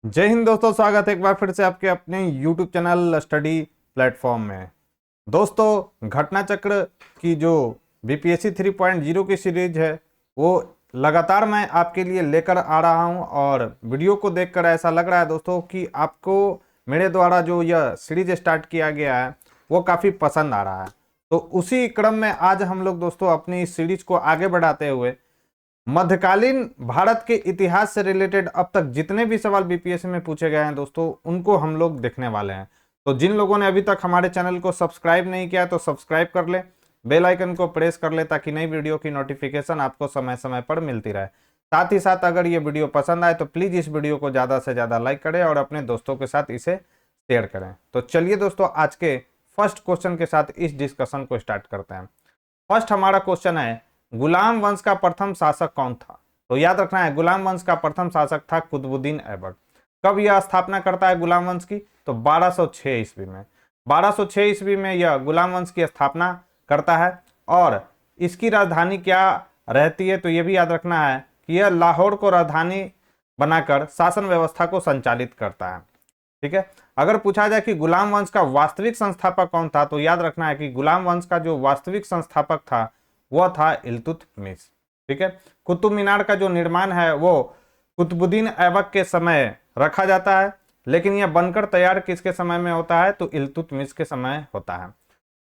जय हिंद दोस्तों, स्वागत है एक बार फिर से आपके अपने YouTube चैनल स्टडी प्लेटफॉर्म में। दोस्तों, घटना चक्र की जो बीपीएससी 3.0 की सीरीज है वो लगातार मैं आपके लिए लेकर आ रहा हूं और वीडियो को देखकर ऐसा लग रहा है दोस्तों कि आपको मेरे द्वारा जो यह सीरीज स्टार्ट किया गया है वो काफ़ी पसंद आ रहा है। तो उसी क्रम में आज हम लोग दोस्तों अपनी इस सीरीज को आगे बढ़ाते हुए मध्यकालीन भारत के इतिहास से रिलेटेड अब तक जितने भी सवाल बीपीएससी में पूछे गए हैं दोस्तों उनको हम लोग देखने वाले हैं। तो जिन लोगों ने अभी तक हमारे चैनल को सब्सक्राइब नहीं किया तो सब्सक्राइब कर ले, बेल आइकन को प्रेस कर ले ताकि नई वीडियो की नोटिफिकेशन आपको समय समय पर मिलती रहे। साथ ही साथ अगर ये वीडियो पसंद आए तो प्लीज इस वीडियो को ज्यादा से ज्यादा लाइक करें और अपने दोस्तों के साथ इसे शेयर करें। तो चलिए दोस्तों, आज के फर्स्ट क्वेश्चन के साथ इस डिस्कशन को स्टार्ट करते हैं। फर्स्ट हमारा क्वेश्चन है, गुलाम वंश का प्रथम शासक कौन था? तो याद रखना है, गुलाम वंश का प्रथम शासक था कुतुबुद्दीन ऐबक। कब यह स्थापना करता है गुलाम वंश की? तो 1206 ईस्वी में। 1206 ईस्वी में यह गुलाम वंश की स्थापना करता है और इसकी राजधानी क्या रहती है? तो यह भी याद रखना है कि यह लाहौर को राजधानी बनाकर शासन व्यवस्था को संचालित करता है। ठीक है। अगर पूछा जाए कि गुलाम वंश का वास्तविक संस्थापक कौन था तो याद रखना है कि गुलाम वंश का जो वास्तविक संस्थापक था वह था इल्तुतमिश। ठीक है। कुतुब मीनार का जो निर्माण है वो कुतुबुद्दीन ऐबक के समय रखा जाता है, लेकिन यह बनकर तैयार किसके समय में होता है? तो इल्तुतमिश के समय होता है।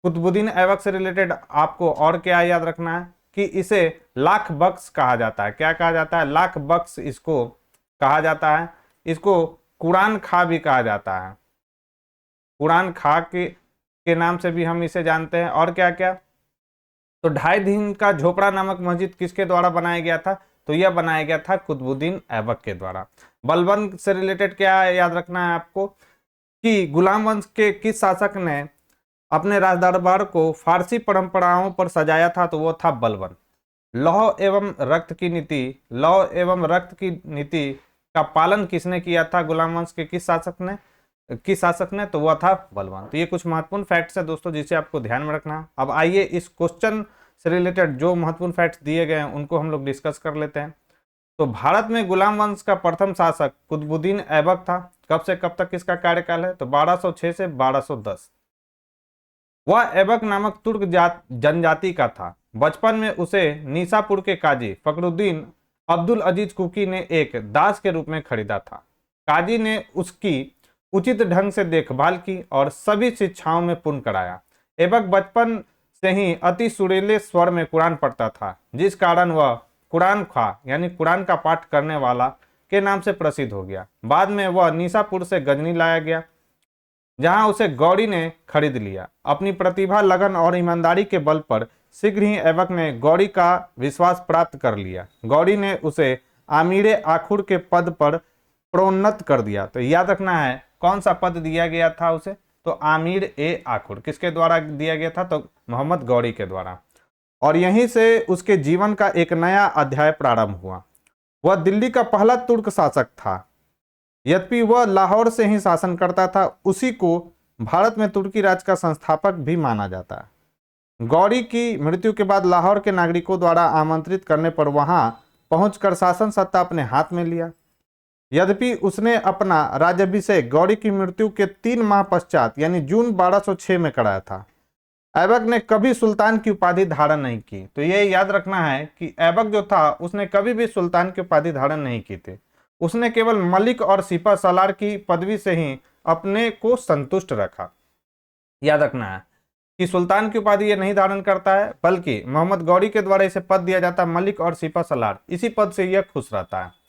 कुतुबुद्दीन ऐबक से रिलेटेड आपको और क्या याद रखना है कि इसे लाख बख्श कहा जाता है। क्या कहा जाता है? लाख बख्श इसको कहा जाता है। इसको कुरान खा भी कहा जाता है। कुरान खा के नाम से भी हम इसे जानते हैं। और क्या क्या? तो 2.5 दिन का झोपड़ा नामक मस्जिद किसके द्वारा बनाया गया था? तो यह बनाया गया था कुतुबुद्दीन ऐबक के द्वारा। बलबन से रिलेटेड क्या याद रखना है आपको कि गुलाम वंश के किस शासक ने अपने राज दरबार को फारसी परंपराओं पर सजाया था? तो वो था बलबन। लौह एवं रक्त की नीति का पालन किसने किया था? गुलाम वंश के किस शासक ने? तो वह था बलबन। तो ये कुछ महत्वपूर्ण फैक्ट्स है दोस्तों जिसे आपको ध्यान में रखना है। अब आइए इस क्वेश्चन से रिलेटेड जो महत्वपूर्ण फैक्ट्स दिए गए हैं उनको हम लोग डिस्कस कर लेते हैं। तो भारत में गुलाम वंश का प्रथम शासक कुतुबुद्दीन ऐबक था। कब से कब तक इसका कार्यकाल है? तो 1206 से 1210। वह ऐबक नामक तुर्क जनजाति का था। बचपन में उसे निशापुर के काजी फखरुद्दीन अब्दुल अजीज कुकी ने एक दास के रूप में खरीदा था। काजी ने उसकी उचित ढंग से देखभाल की और सभी शिक्षाओं में पूर्ण कराया। ऐबक बचपन से ही अति सुरीले स्वर में कुरान पढ़ता था, जिस कारण वह कुरान खा यानी कुरान का पाठ करने वाला के नाम से प्रसिद्ध हो गया। बाद में वह निशापुर से गजनी लाया गया, जहां उसे गौरी ने खरीद लिया। अपनी प्रतिभा, लगन और ईमानदारी के बल पर शीघ्र ही ऐबक ने गौरी का विश्वास प्राप्त कर लिया। गौरी ने उसे आमीरे आखुर के पद पर प्रोन्नत कर दिया। तो याद रखना है कौन सा पद दिया गया था उसे? तो आमीर ए आखुर। किसके द्वारा दिया गया था? तो मोहम्मद गौरी के द्वारा। और यहीं से उसके जीवन का एक नया अध्याय प्रारंभ हुआ। वह दिल्ली का पहला तुर्क शासक था। यद्यपि वह लाहौर से ही शासन करता था, उसी को भारत में तुर्की राज का संस्थापक भी माना जाता है। गौरी की मृत्यु के बाद लाहौर के नागरिकों द्वारा आमंत्रित करने पर वहां पहुंचकर शासन सत्ता अपने हाथ में लिया। यद्यपि उसने अपना राज्याभिषेक गौरी की मृत्यु के 3 माह पश्चात यानी जून 1206 में कराया था। ऐबक ने कभी सुल्तान की उपाधि धारण नहीं की। तो ये याद रखना है कि ऐबक जो था उसने कभी भी सुल्तान की उपाधि धारण नहीं की थी। उसने केवल मलिक और सिपा सालार की पदवी से ही अपने को संतुष्ट रखा। याद रखना है कि सुल्तान की उपाधि ये नहीं धारण करता है, बल्कि मोहम्मद गौरी के द्वारा इसे पद दिया जाता है मलिक और सिपा सालार। इसी पद से यह खुश रहता है।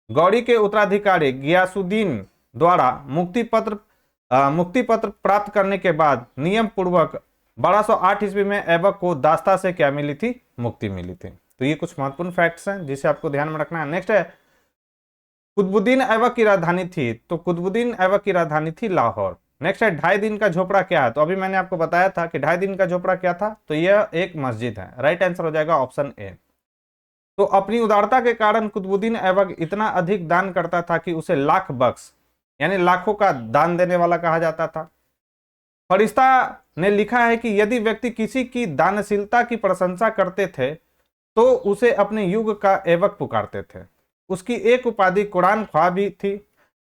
गौरी के उत्तराधिकारी गियासुद्दीन द्वारा मुक्ति पत्र प्राप्त करने के बाद नियम पूर्वक 1208 ईस्वी में ऐबक को दास्ता से क्या मिली थी? मुक्ति मिली थी। तो ये कुछ महत्वपूर्ण फैक्ट्स हैं जिसे आपको ध्यान में रखना है। नेक्स्ट है, कुतुबुद्दीन ऐबक की राजधानी थी। तो कुतुबुद्दीन ऐबक की राजधानी थी लाहौर। नेक्स्ट है, 2.5 दिन का झोपड़ा क्या है? तो अभी मैंने आपको बताया था कि 2.5 दिन का झोपड़ा क्या था। तो यह एक मस्जिद है। राइट आंसर हो जाएगा ऑप्शन ए। तो अपनी उदारता के कारण कुतुबुद्दीन ऐबक इतना अधिक दान करता था कि उसे लाख बख्श यानी लाखों का दान देने वाला कहा जाता था। फरिश्ता ने लिखा है कि यदि व्यक्ति किसी की दानशीलता की प्रशंसा करते थे तो उसे अपने युग का ऐबक पुकारते थे। उसकी एक उपाधि कुरान ख्वाह भी थी।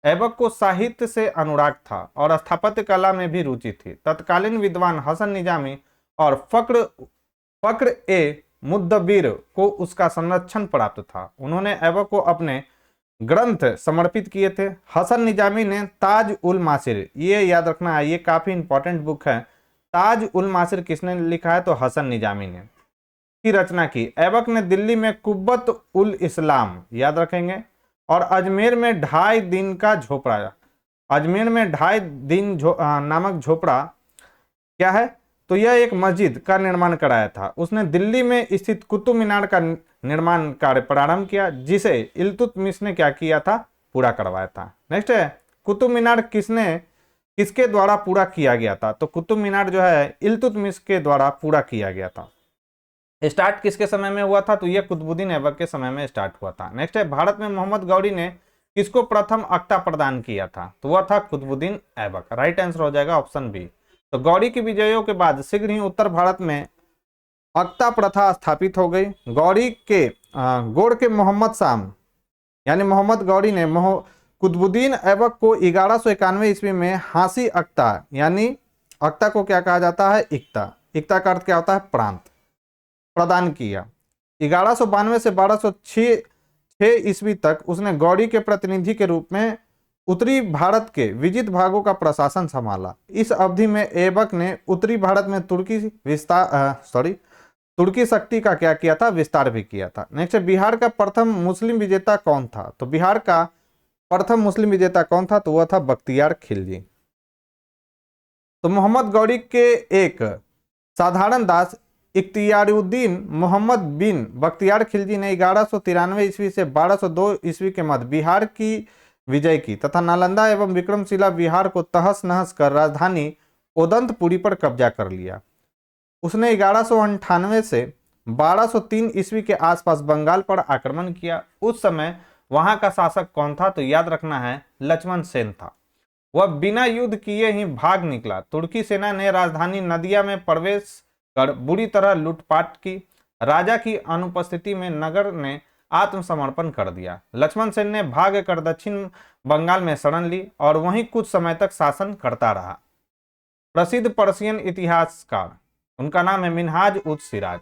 ऐबक को साहित्य से अनुराग था और स्थापत्य कला में भी रुचि थी। तत्कालीन विद्वान हसन निजामी और फक्र ए मुद्दबिर को उसका संरक्षण प्राप्त था। उन्होंने ऐबक को अपने ग्रंथ समर्पित किए थे। हसन निजामी ने ताज उल मासिर, ये याद रखना है, ये काफी इंपॉर्टेंट बुक है। ताज उल मासिर किसने लिखा है? तो हसन निजामी ने की रचना की। ऐबक ने दिल्ली में कुब्बत उल इस्लाम, याद रखेंगे, और अजमेर में 2.5 दिन का झोपड़ा, अजमेर में 2.5 दिन नामक झोपड़ा क्या है? तो यह एक मस्जिद का निर्माण कराया था। उसने दिल्ली में स्थित कुतुब मीनार का निर्माण कार्य प्रारंभ किया, जिसे इल्तुतमिश ने क्या किया था? पूरा करवाया था। नेक्स्ट है, कुतुब मीनार किसके द्वारा पूरा किया गया था? तो कुतुब मीनार जो है इल्तुतमिश के द्वारा पूरा किया गया था। स्टार्ट किसके समय में हुआ था? तो यह कुतुबुद्दीन ऐबक के समय में स्टार्ट हुआ था। नेक्स्ट है, भारत में मोहम्मद गौरी ने किसको प्रथम अख्ता प्रदान किया था? तो वह था कुतुबुद्दीन ऐबक। राइट आंसर हो जाएगा ऑप्शन बी। तो गौरी की विजयों के बाद शीघ्र ही उत्तर भारत में अख्ता प्रथा स्थापित हो गई। गोड़ के मोहम्मद शाम यानी मोहम्मद गौरी ने कुतुबुद्दीन ऐबक को 1191 ईस्वी में हांसी अख्ता, यानी अख्ता को क्या कहा जाता है? इक्ता। इक्ता का अर्थ क्या होता है? प्रांत, प्रदान किया। 1192 से 1206 ईस्वी तक उसने गौड़ी के प्रतिनिधि के रूप में उत्तरी भारत के विजित भागों का प्रशासन संभाला। इस अवधि में ऐबक ने उत्तरी भारत में तुर्की शक्ति का क्या किया था? विस्तार भी किया था। नेक्स्ट, बिहार का प्रथम मुस्लिम विजेता कौन था? तो बिहार का प्रथम मुस्लिम विजेता कौन था? तो वह था बख्तियार खिलजी। तो मोहम्मद गौरी के एक साधारण दास इख्तियारुद्दीन मोहम्मद बिन बख्तियार खिलजी ने 1193 ईस्वी से 1202 ईस्वी के मध्य बिहार की विजय की तथा नालंदा एवं विक्रमशिला बिहार को तहस नहस कर राजधानी ओदंतपुरी पर कब्जा कर लिया। उसने 1198 से 1203 ईस्वी के आसपास बंगाल पर आक्रमण किया। उस समय वहां का शासक कौन था? तो याद रखना है, लक्ष्मण सेन था। वह बिना युद्ध किए ही भाग निकला। तुर्की सेना ने राजधानी नदिया में प्रवेश कर बुरी तरह लूटपाट की। राजा की अनुपस्थिति में नगर ने आत्मसमर्पण कर दिया। लक्ष्मण सेन ने भाग कर दक्षिण बंगाल में शरण ली और वहीं कुछ समय तक शासन करता रहा। प्रसिद्ध पर्शियन इतिहासकार, उनका नाम है मिन्हाज उज सिराज,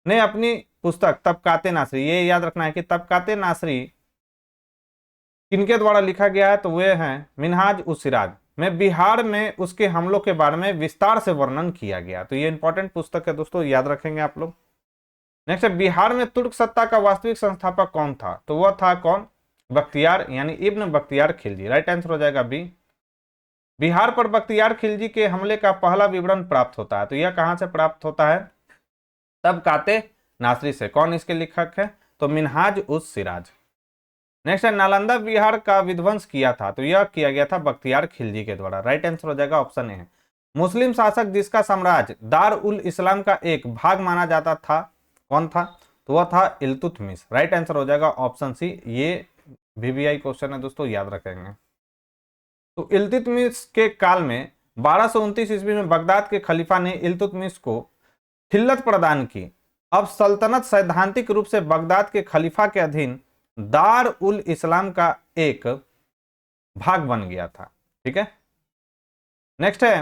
ने अपनी पुस्तक तबकाते नासरी, ये याद रखना है कि तबकाते नासरी किनके द्वारा लिखा गया है? तो वे हैं मिन्हाज उज सिराज में बिहार में उसके हमलों के बारे में विस्तार से वर्णन किया गया। तो ये इंपॉर्टेंट पुस्तक है दोस्तों, याद रखेंगे आप लोग। नेक्स्ट है, बिहार में तुर्क सत्ता का वास्तविक संस्थापक कौन था? तो वह था कौन? बख्तियार यानी इब्न बख्तियार खिलजी। राइट आंसर हो जाएगा बी। बिहार पर बख्तियार खिलजी के हमले का पहला विवरण प्राप्त होता है। तो यह कहां से प्राप्त होता है? तबकाते नासरी से। कौन इसके लेखक है? तो मिन्हाज उज सिराज। नेक्स्ट है, नालंदा बिहार का विध्वंस किया था। तो यह किया गया था बख्तियार खिलजी के द्वारा। राइट आंसर हो जाएगा ऑप्शन ए है। मुस्लिम शासक जिसका साम्राज्य दार उल इस्लाम का एक भाग माना जाता था, कौन था? तो वह था इल्तुतमिश। राइट आंसर हो जाएगा ऑप्शन सी। ये VVI क्वेश्चन है दोस्तों, याद रखेंगे। तो इल्तुतमिश के काल में 1229 ईस्वी में बगदाद के खलीफा ने इल्तुतमिश को खिल्लत प्रदान की। अब सल्तनत सैद्धांतिक रूप से बगदाद के खलीफा के अधीन दार उल इस्लाम का एक भाग बन गया था। ठीक है। नेक्स्ट है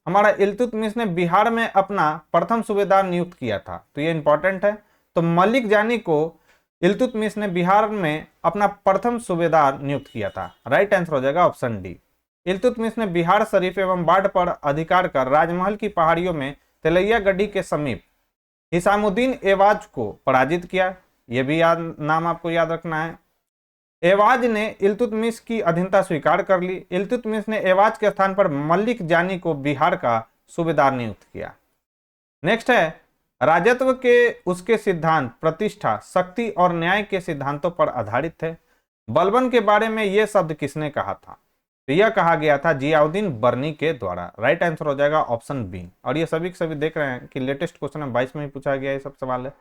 हमारा, इल्तुतमिश ने बिहार में अपना प्रथम सूबेदार नियुक्त किया था। तो ये इंपॉर्टेंट है। तो मलिक जानी को इल्तुतमिश ने बिहार में अपना प्रथम सूबेदार नियुक्त किया था। राइट आंसर हो जाएगा ऑप्शन डी। इल्तुतमिश ने बिहार शरीफ एवं बाढ़ पर अधिकार कर राजमहल की पहाड़ियों में तेलैया गढ़ी के समीप हिसामुद्दीन एवाज को पराजित किया। यह भी नाम आपको याद रखना है। एवाज ने इल्तुतमिश की अधीनता स्वीकार कर ली। इल्तुतमिश ने एवाज के स्थान पर मलिक जानी को बिहार का सूबेदार नियुक्त किया। नेक्स्ट है, राजत्व के उसके सिद्धांत प्रतिष्ठा, शक्ति और न्याय के सिद्धांतों पर आधारित थे। बलबन के बारे में यह शब्द किसने कहा था? तो यह कहा गया था जियाउद्दीन बर्नी के द्वारा। राइट आंसर हो जाएगा ऑप्शन बी। और ये सभी देख रहे हैं कि लेटेस्ट क्वेश्चन 22 में ही पूछा गया ये सब सवाल है।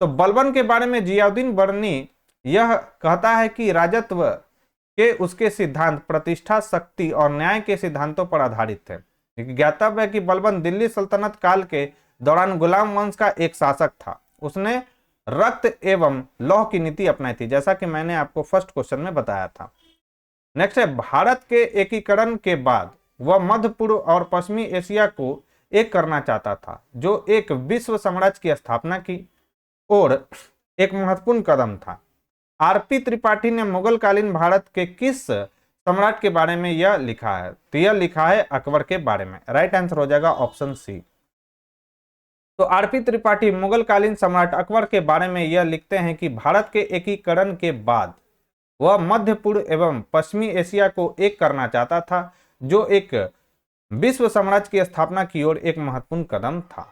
तो बलबन के बारे में जियाउद्दीन बर्नी यह कहता है कि राजत्व के उसके सिद्धांत प्रतिष्ठा, शक्ति और न्याय के सिद्धांतों पर आधारित थे। ज्ञातव्य है कि बलबन दिल्ली सल्तनत काल के दौरान गुलाम वंश का एक शासक था। उसने रक्त एवं लौह की नीति अपनाई थी, जैसा कि मैंने आपको फर्स्ट क्वेश्चन में बताया था। नेक्स्ट है भारत के एकीकरण के बाद वह मध्य पूर्व और पश्चिमी एशिया को एक करना चाहता था, जो एक विश्व साम्राज्य की स्थापना की और एक महत्वपूर्ण कदम था। आरपी त्रिपाठी ने मुगल कालीन भारत के किस सम्राट के बारे में यह लिखा है? तो यह लिखा है अकबर के बारे में। राइट आंसर हो जाएगा ऑप्शन सी। तो आरपी त्रिपाठी मुगल कालीन सम्राट अकबर के बारे में यह लिखते हैं कि भारत के एकीकरण के बाद वह मध्य पूर्व एवं पश्चिमी एशिया को एक करना चाहता था, जो एक विश्व साम्राज्य की स्थापना की ओर एक महत्वपूर्ण कदम था।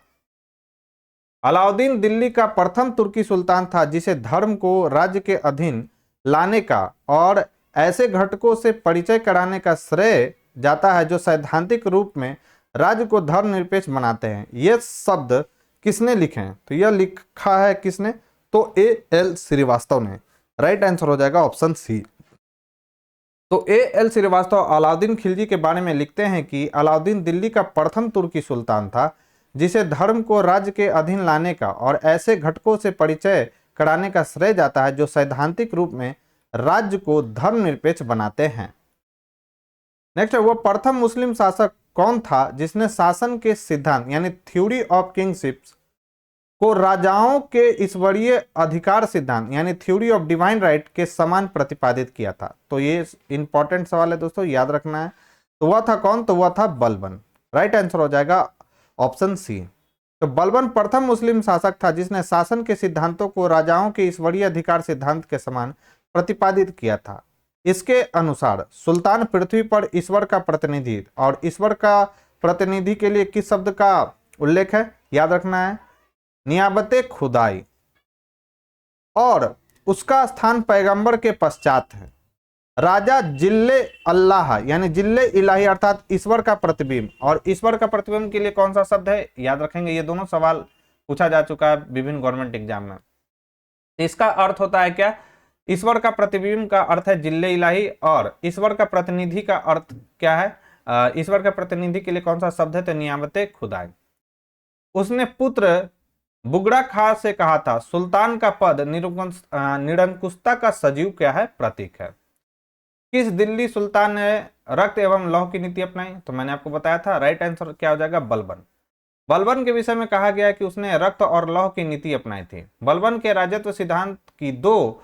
अलाउद्दीन दिल्ली का प्रथम तुर्की सुल्तान था, जिसे धर्म को राज्य के अधीन लाने का और ऐसे घटकों से परिचय कराने का श्रेय जाता है जो सैद्धांतिक रूप में राज्य को धर्मनिरपेक्ष बनाते हैं। ये शब्द किसने लिखे हैं? तो यह लिखा है किसने? तो A.L. श्रीवास्तव ने। राइट आंसर हो जाएगा ऑप्शन सी। तो A.L. श्रीवास्तव अलाउद्दीन खिलजी के बारे में लिखते हैं कि अलाउद्दीन दिल्ली का प्रथम तुर्की सुल्तान था, जिसे धर्म को राज्य के अधीन लाने का और ऐसे घटकों से परिचय कराने का श्रेय जाता है जो सैद्धांतिक रूप में राज्य को धर्मनिरपेक्ष बनाते हैं। नेक्स्ट है, वह प्रथम मुस्लिम शासक कौन था जिसने शासन के सिद्धांत यानी थ्योरी ऑफ किंगशिप्स को राजाओं के ईश्वरीय अधिकार सिद्धांत यानी थ्योरी ऑफ डिवाइन राइट के समान प्रतिपादित किया था? तो ये इंपॉर्टेंट सवाल है दोस्तों, याद रखना है। तो वह था कौन? तो वह था बलबन। राइट आंसर हो जाएगा ऑप्शन सी। तो बलबन प्रथम मुस्लिम शासक था जिसने शासन के सिद्धांतों को राजाओं के ईश्वरीय अधिकार सिद्धांत के समान प्रतिपादित किया था। इसके अनुसार सुल्तान पृथ्वी पर ईश्वर का प्रतिनिधि, और ईश्वर का प्रतिनिधि के लिए किस शब्द का उल्लेख है? याद रखना है, नियाबते खुदाई, और उसका स्थान पैगंबर के पश्चात है। राजा जिल्ले अल्लाह यानी जिल्ले इलाही अर्थात ईश्वर का प्रतिबिंब, और ईश्वर का प्रतिबिंब के लिए कौन सा शब्द है? याद रखेंगे, ये दोनों सवाल पूछा जा चुका है विभिन्न गवर्नमेंट एग्जाम में। इसका अर्थ होता है क्या? ईश्वर का प्रतिबिंब का अर्थ है जिल्ले इलाही, और ईश्वर का प्रतिनिधि का अर्थ क्या है? ईश्वर का प्रतिनिधि के लिए कौन सा शब्द है? तो नियामते खुदाई। उसने पुत्र बुगड़ा खां से कहा था, सुल्तान का पद निरंकुशता का सजीव क्या है? प्रतीक है। किस दिल्ली सुल्तान ने रक्त एवं लौह की नीति अपनाई? तो मैंने आपको बताया था। राइट आंसर क्या हो जाएगा? बलबन। बलबन के विषय में कहा गया है कि उसने रक्त और लौह की नीति अपनाई थी। बलबन के राजत्व सिद्धांत की दो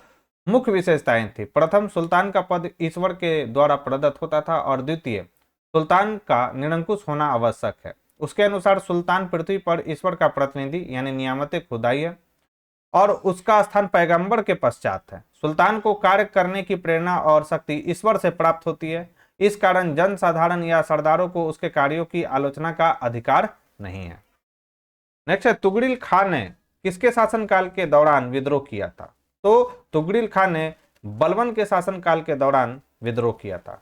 मुख्य विशेषताएं थी। प्रथम, सुल्तान का पद ईश्वर के द्वारा प्रदत्त होता था, और द्वितीय, सुल्तान का निरंकुश होना आवश्यक है। उसके अनुसार सुल्तान पृथ्वी पर ईश्वर का प्रतिनिधि यानी नियामते खुदाई है, और उसका स्थान पैगंबर के पश्चात है। सुल्तान को कार्य करने की प्रेरणा और शक्ति ईश्वर से प्राप्त होती है। इस कारण जन साधारण या सरदारों को उसके कार्यों की आलोचना का अधिकार नहीं है। नेक्स्ट है, तुगरिल खान ने किसके शासनकाल के दौरान विद्रोह किया था? तो तुगरिल खान ने बलबन के शासनकाल के दौरान विद्रोह किया था।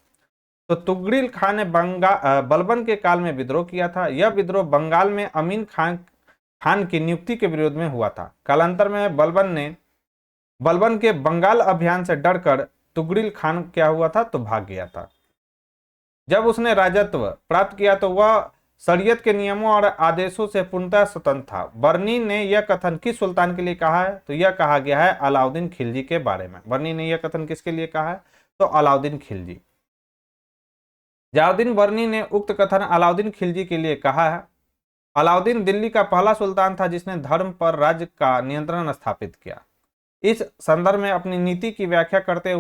तो तुगरिल खान ने बलबन के काल में विद्रोह किया था। यह विद्रोह बंगाल में अमीन खान की नियुक्ति के विरोध में हुआ था। कालांतर में बलबन के बंगाल अभियान से डरकर तुगरिल खान क्या हुआ था? तो भाग गया था। जब उसने राजत्व प्राप्त किया तो वह शरीयत के नियमों और आदेशों से पूर्णतः स्वतंत्र था। बर्नी ने यह कथन किस सुल्तान के लिए कहा है? तो यह कहा गया है अलाउद्दीन खिलजी के बारे में। बर्नी ने यह कथन किसके लिए कहा है? तो अलाउद्दीन खिलजी। जलाउद्दीन बर्नी ने उक्त कथन अलाउद्दीन खिलजी के लिए कहा है। अलाउद्दीन दिल्ली का पहला सुल्तान था जिसने धर्म पर राज्य का नियंत्रण स्थापित किया। इस संदर्भ में अपनी नीति की व्याख्या करते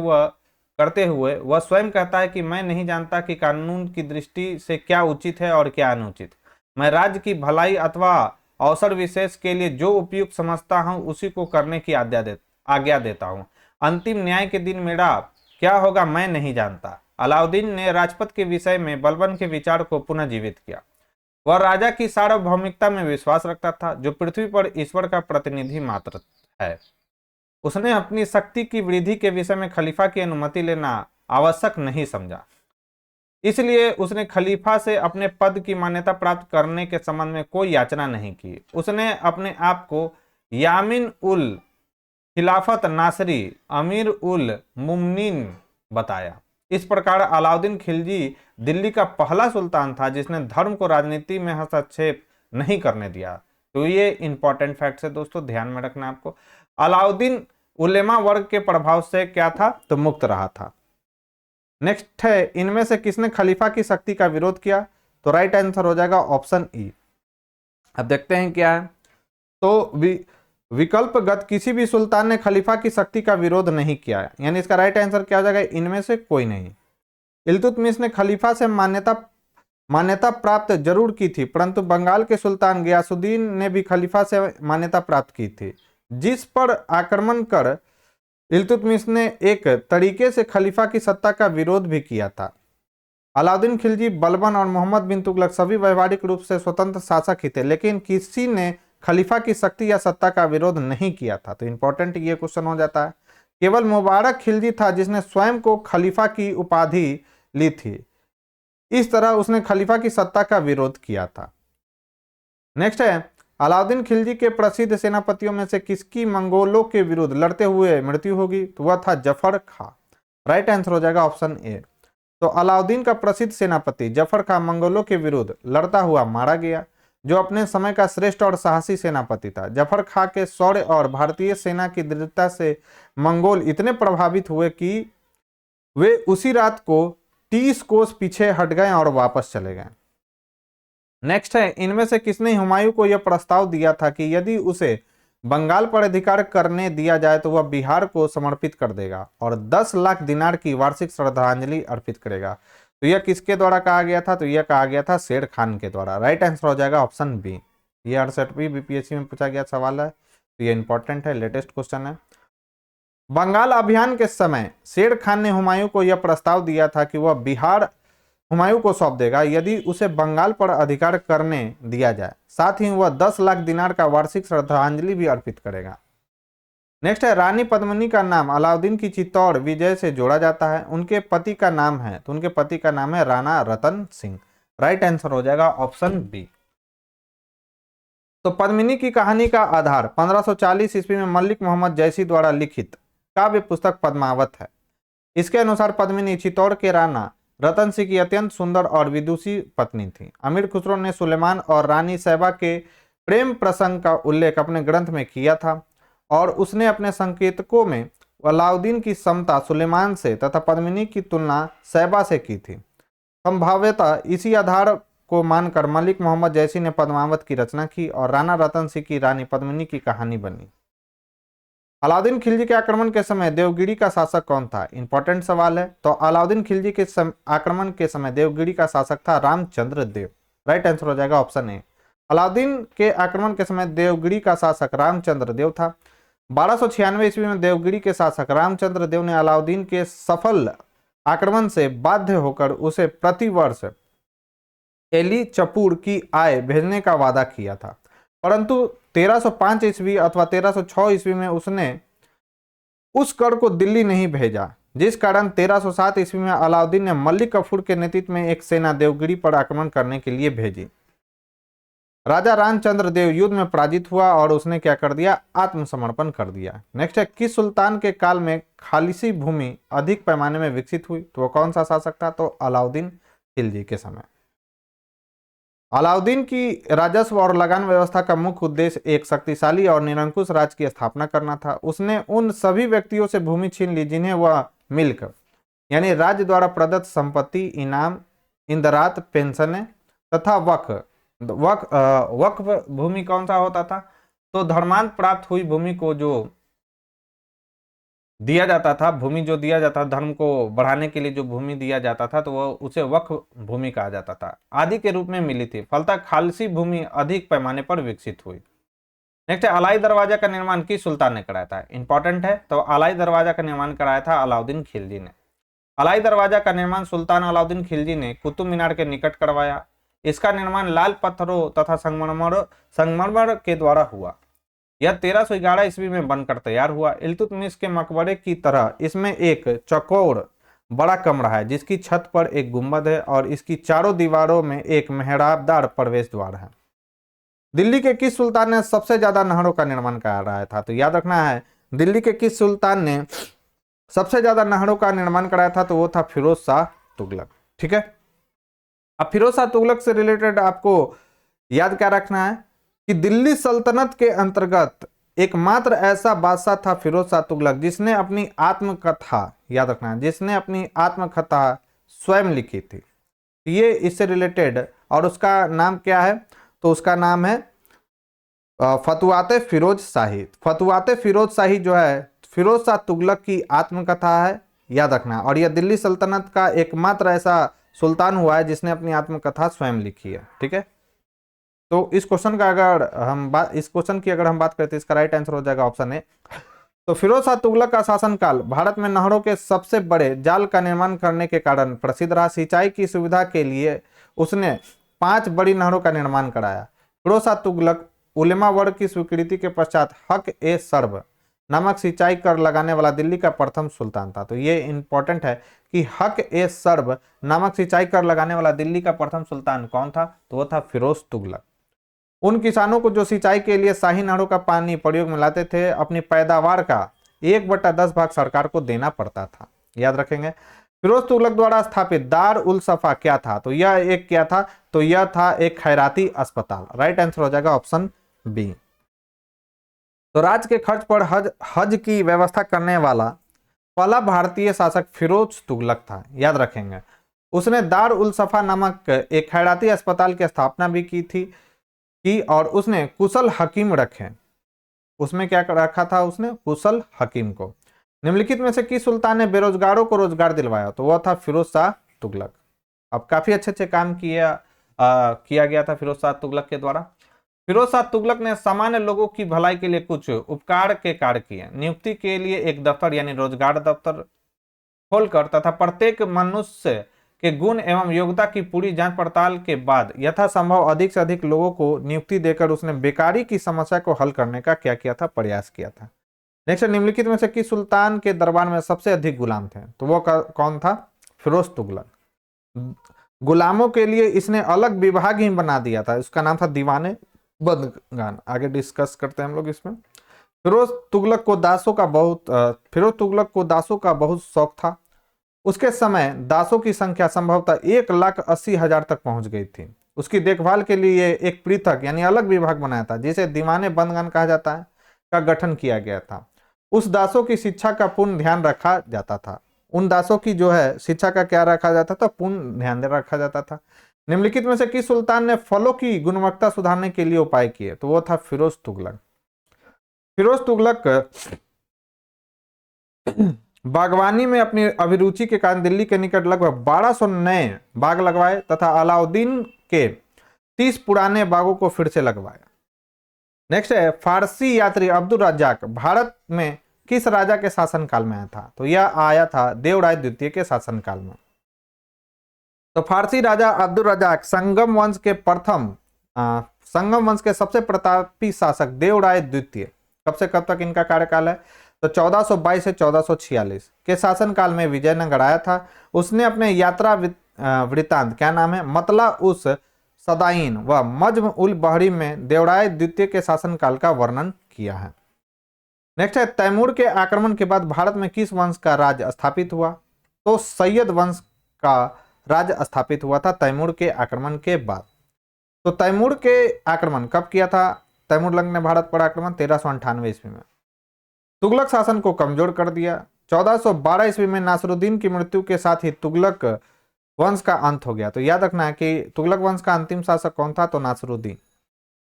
हुए वह स्वयं कहता है कि मैं नहीं जानता कि कानून की दृष्टि से क्या उचित है और क्या अनुचित। मैं राज्य की भलाई अथवा अवसर विशेष के लिए जो उपयुक्त समझता हूं उसी को करने की आज्ञा देता हूं। अंतिम न्याय के दिन मेरा क्या होगा मैं नहीं जानता। अलाउद्दीन ने राजपथ के विषय में बलबन के विचार को पुनः जीवित किया। वह राजा की सार्वभौमिकता में विश्वास रखता था, जो पृथ्वी पर ईश्वर का प्रतिनिधि मात्र है। उसने अपनी शक्ति की वृद्धि के विषय में खलीफा की अनुमति लेना आवश्यक नहीं समझा। इसलिए उसने खलीफा से अपने पद की मान्यता प्राप्त करने के संबंध में कोई याचना नहीं की। उसने अपने आप को यामिन उल खिलाफत नासरी अमीर उल मुमनीन बताया। इस प्रकार अलाउद्दीन खिलजी दिल्ली का पहला सुल्तान था जिसने धर्म को राजनीति में हस्तक्षेप नहीं करने दिया। तो ये इंपॉर्टेंट फैक्ट है दोस्तों, ध्यान में रखना आपको। अलाउद्दीन उलेमा वर्ग के प्रभाव से क्या था? तो मुक्त रहा था। नेक्स्ट है, इनमें से किसने खलीफा की शक्ति का विरोध किया? तो राइट आंसर हो जाएगा ऑप्शन ई। अब देखते हैं क्या है। तो विकल्पगत किसी भी सुल्तान ने खलीफा की शक्ति का विरोध नहीं किया है, यानी इसका राइट आंसर क्या हो जाएगा? इनमें से कोई नहीं। इल्तुतमिश ने खलीफा से मान्यता प्राप्त जरूर की थी, परंतु बंगाल के सुल्तान गयासुद्दीन ने भी खलीफा से मान्यता प्राप्त की थी, जिस पर आक्रमण कर इल्तुतमिश ने एक तरीके से खलीफा की सत्ता का विरोध भी किया था। अलाउद्दीन खिलजी, बलबन और मोहम्मद बिन तुगलक सभी व्यवहारिक रूप से स्वतंत्र शासक ही थे, लेकिन किसी ने खलीफा की शक्ति या सत्ता का विरोध नहीं किया था। तो इंपॉर्टेंट ये क्वेश्चन हो जाता है। केवल मुबारक खिलजी था जिसने स्वयं को खलीफा की उपाधि ली थी, इस तरह उसने खलीफा की सत्ता का विरोध किया था। नेक्स्ट है, अलाउद्दीन खिलजी के प्रसिद्ध सेनापतियों में से किसकी मंगोलों के विरुद्ध लड़ते हुए मृत्यु होगी? तो वह था जफर खां। राइट आंसर हो जाएगा ऑप्शन ए। तो अलाउद्दीन का प्रसिद्ध सेनापति जफर खां मंगोलों के विरुद्ध लड़ता हुआ मारा गया, जो अपने समय का श्रेष्ठ और साहसी सेनापति था। जफर खां के शौर्य और भारतीय सेना की दृढ़ता से मंगोल इतने प्रभावित हुए कि वे उसी रात को 30 कोस पीछे हट गए और वापस चले गए। नेक्स्ट है, इनमें से किसने हुमायूं को यह प्रस्ताव दिया था कि यदि उसे बंगाल पर अधिकार करने दिया जाए तो वह बिहार को समर्पित कर देगा और 10 लाख दिनार की वार्षिक श्रद्धांजलि अर्पित करेगा? तो यह किसके द्वारा कहा गया था? तो यह कहा गया था शेर खान के द्वारा। राइट आंसर हो जाएगा ऑप्शन बी। ये 68वीं बीपीएससी में पूछा गया सवाल है, तो ये इंपॉर्टेंट है, लेटेस्ट क्वेश्चन है। बंगाल अभियान के समय शेर खान ने हुमायूं को यह प्रस्ताव दिया था कि वह बिहार हुमायूं को सौंप देगा यदि उसे बंगाल पर अधिकार करने दिया जाए, साथ ही वह 10 लाख दिनार का वार्षिक श्रद्धांजलि भी अर्पित करेगा। नेक्स्ट है, रानी पद्मिनी का नाम अलाउद्दीन की चित्तौड़ विजय से जोड़ा जाता है, उनके पति का नाम है? तो उनके पति का नाम है राणा रतन सिंह। राइट आंसर हो जाएगा ऑप्शन बी। तो पद्मिनी की कहानी का आधार 1540 ईस्वी में मलिक मोहम्मद जैसी द्वारा लिखित काव्य पुस्तक पद्मावत है। इसके अनुसार पद्मिनी चित्तौड़ के राणा रतन सिंह की अत्यंत सुंदर और विदुषी पत्नी थी। अमीर खुसरो ने सुलेमान और रानी सैबा के प्रेम प्रसंग का उल्लेख अपने ग्रंथ में किया था और उसने अपने संकेतकों में अलाउद्दीन की समता सुलेमान से तथा पद्मिनी की तुलना सैबा से की थी। संभाव्यतः इसी आधार को मानकर मलिक मोहम्मद जैसी ने पद्मावत की रचना की और राणा रतन सिंह की रानी पद्मिनी की कहानी बनी। अलाउद्दीन खिलजी के आक्रमण के समय देवगिरी का शासक कौन था? इंपॉर्टेंट सवाल है। तो अलाउद्दीन खिलजी के आक्रमण के समय देवगिरी का शासक था रामचंद्र देव। राइट आंसर हो जाएगा ऑप्शन ए। अलाउद्दीन के आक्रमण के समय देवगिरी का शासक रामचंद्र देव था। 1296 ईस्वी में देवगिरी के शासक रामचंद्र देव ने अलाउद्दीन के सफल आक्रमण से बाध्य होकर उसे प्रतिवर्ष एली चपूर की आय भेजने का वादा किया था, परंतु 1305 ईस्वी अथवा 1306 ईस्वी में उसने उस कर को दिल्ली नहीं भेजा, जिस कारण 1307 ईस्वी में अलाउद्दीन ने मलिक कफूर के नेतृत्व में एक सेना देवगिरी पर आक्रमण करने के लिए भेजी। राजा रामचंद्र देव युद्ध में पराजित हुआ और उसने क्या कर दिया? आत्मसमर्पण कर दिया। नेक्स्ट है, किस सुल्तान के काल में खालिसी भूमि अधिक पैमाने में विकसित हुई? तो वो कौन सा शासक था? तो अलाउद्दीन खिलजी के समय। अलाउद्दीन की राजस्व और लगान व्यवस्था का मुख्य उद्देश्य एक शक्तिशाली और निरंकुश राज्य की स्थापना करना था। उसने उन सभी व्यक्तियों से भूमि छीन ली जिन्हें वह मिल्क यानी राज्य द्वारा प्रदत्त संपत्ति, इनाम, इंदरात, पेंशनें तथा वक्फ भूमि कौन सा होता था? तो धर्मांत प्राप्त हुई भूमि को जो दिया जाता था, भूमि जो दिया जाता था, धर्म को बढ़ाने के लिए जो भूमि दिया जाता था, तो वह उसे वक्फ भूमि कहा जाता था, आदि के रूप में मिली थी। फलतः खालसी भूमि अधिक पैमाने पर विकसित हुई। नेक्स्ट है, अलाई दरवाजा का निर्माण किस सुल्तान ने कराया था? इंपॉर्टेंट है। तो अलाई दरवाजा का निर्माण कराया था अलाउद्दीन खिलजी ने। अलाई दरवाजा का निर्माण सुल्तान अलाउद्दीन खिलजी ने कुतुब मीनार के निकट करवाया। इसका निर्माण लाल पत्थरों तथा संगमरमर के द्वारा हुआ। यह 1311 ईस्वी में बनकर तैयार हुआ। इल्तुतमिश के मकबरे की तरह इसमें एक चौकोर बड़ा कमरा है जिसकी छत पर एक गुंबद है और इसकी चारों दीवारों में एक मेहराबदार प्रवेश द्वार है। दिल्ली के किस सुल्तान ने सबसे ज्यादा नहरों का निर्माण कराया था? तो याद रखना है, दिल्ली के किस सुल्तान ने सबसे ज्यादा नहरों का निर्माण कराया था? तो वो था फिरोज शाह तुगलक। ठीक है, अब फिरोज शाह तुगलक से रिलेटेड आपको याद क्या रखना है कि दिल्ली सल्तनत के अंतर्गत एकमात्र ऐसा बादशाह था फिरोज शाह तुगलक जिसने अपनी आत्मकथा, याद रखना, जिसने अपनी आत्मकथा स्वयं लिखी थी। ये इससे रिलेटेड, और उसका नाम क्या है, तो उसका नाम है फतुआते फिरोज शाही। फतुआते फिरोज शाही जो है फिरोज शाह तुगलक की आत्मकथा है, याद रखना। और यह दिल्ली सल्तनत का एकमात्र ऐसा सुल्तान हुआ है जिसने अपनी आत्मकथा स्वयं लिखी है। ठीक है, तो इस क्वेश्चन का इस क्वेश्चन की अगर हम बात करते हैं, इसका राइट आंसर हो जाएगा ऑप्शन ए। तो फिरोज शाह तुगलक का शासनकाल भारत में नहरों के सबसे बड़े जाल का निर्माण करने के कारण प्रसिद्ध रहा। सिंचाई की सुविधा के लिए उसने 5 बड़ी नहरों का निर्माण कराया। फिरोज शाह तुगलक उलेमा वर्ग की स्वीकृति के पश्चात हक ए सर्ब नामक सिंचाई कर लगाने वाला दिल्ली का प्रथम सुल्तान था। तो ये इंपॉर्टेंट है कि हक ए सर्ब नामक सिंचाई कर लगाने वाला दिल्ली का प्रथम सुल्तान कौन था, तो वो था फिरोज तुगलक। उन किसानों को जो सिंचाई के लिए शाही नहरों का पानी प्रयोग में लाते थे, अपनी पैदावार का 1/10 भाग सरकार को देना पड़ता था। याद रखेंगे। फिरोज तुगलक द्वारा स्थापित दार उल सफा क्या था, तो यह एक क्या था, तो यह था एक खैराती अस्पताल। राइट आंसर हो जाएगा ऑप्शन बी। तो राज्य के खर्च पर हज की व्यवस्था करने वाला पहला भारतीय शासक फिरोज तुगलक था। याद रखेंगे। उसने दार उल सफा नामक एक खैराती अस्पताल की स्थापना भी की थी और उसने कुशल हकीम रखे। उसमें क्या रखा था, उसने कुशल हकीम को। निम्नलिखित में से किस सुल्तान ने बेरोजगारों को रोजगार दिलवाया, तो वह था फिरोज शाह तुगलक। अब काफी अच्छे काम किया गया था फिरोज शाह तुगलक के द्वारा। फिरोज शाह तुगलक ने सामान्य लोगों की भलाई के लिए कुछ उपकार के कार्य किए। नियुक्ति के लिए एक दफ्तर यानी रोजगार दफ्तर खोलकर तथा प्रत्येक मनुष्य के गुण एवं योग्यता की पूरी जांच पड़ताल के बाद यथासंभव अधिक से अधिक लोगों को नियुक्ति देकर उसने बेकारी की समस्या को हल करने का क्या किया था, प्रयास किया था। नेक्स्ट, निम्नलिखित में से किस सुल्तान के दरबार में सबसे अधिक गुलाम थे, तो वो कौन था, फिरोज तुगलक। गुलामों के लिए इसने अलग विभाग ही बना दिया था, उसका नाम था दीवाने बंदगान। आगे डिस्कस करते हैं हम लोग इसमें। फिरोज तुगलक को दासों का बहुत शौक था। उसके समय दासों की संख्या संभवतः 1,80,000 तक पहुंच गई थी। उसकी देखभाल के लिए एक पृथक यानी अलग विभाग बनाया था जिसे दीवाने बंदगान कहा जाता है, का गठन किया गया था। उस दासों की शिक्षा का पूर्ण ध्यान रखा जाता था। उन दासों की जो है शिक्षा का क्या रखा जाता था, पूर्ण ध्यान रखा जाता था। निम्नलिखित में से किस सुल्तान ने फलों की गुणवत्ता सुधारने के लिए उपाय किए, तो वो था फिरोज तुगलक। फिरोज तुगलक बागवानी में अपनी अभिरुचि के कारण दिल्ली के निकट लगभग 1200 नए बाग लगवाए तथा अलाउद्दीन के 30 पुराने बागों को फिर से लगवाया। नेक्स्ट है, फारसी यात्री अब्दुल रज्जाक भारत में किस राजा के शासनकाल में आया था, तो यह आया था देवराय द्वितीय के शासनकाल में। तो फारसी राजा अब्दुल रज्जाक संगम वंश के सबसे प्रतापी शासक देवराय द्वितीय कब से कब तक इनका कार्यकाल है, तो 1422 से 1446 के शासनकाल में विजयनगर आया था। उसने अपने यात्रा वृत्तांत क्या नाम है, मतला उस सदाइन व मज्म उल बहरी में देवराय द्वितीय के शासनकाल का वर्णन किया है। नेक्स्ट है, तैमूर के आक्रमण के बाद भारत में किस वंश का राज्य स्थापित हुआ, तो सैयद वंश का राज्य स्थापित हुआ था तैमूर के आक्रमण के बाद। तो तैमूर के आक्रमण कब किया था, तैमूर लंग ने भारत पर आक्रमण 1398 ईस्वी में। तुगलक शासन को कमजोर कर दिया। 1412 ईस्वी में नासरुद्दीन की मृत्यु के साथ ही तुगलक वंश का अंत हो गया। तो याद रखना है कि तुगलक वंश का अंतिम शासक कौन था, तो नासरुद्दीन।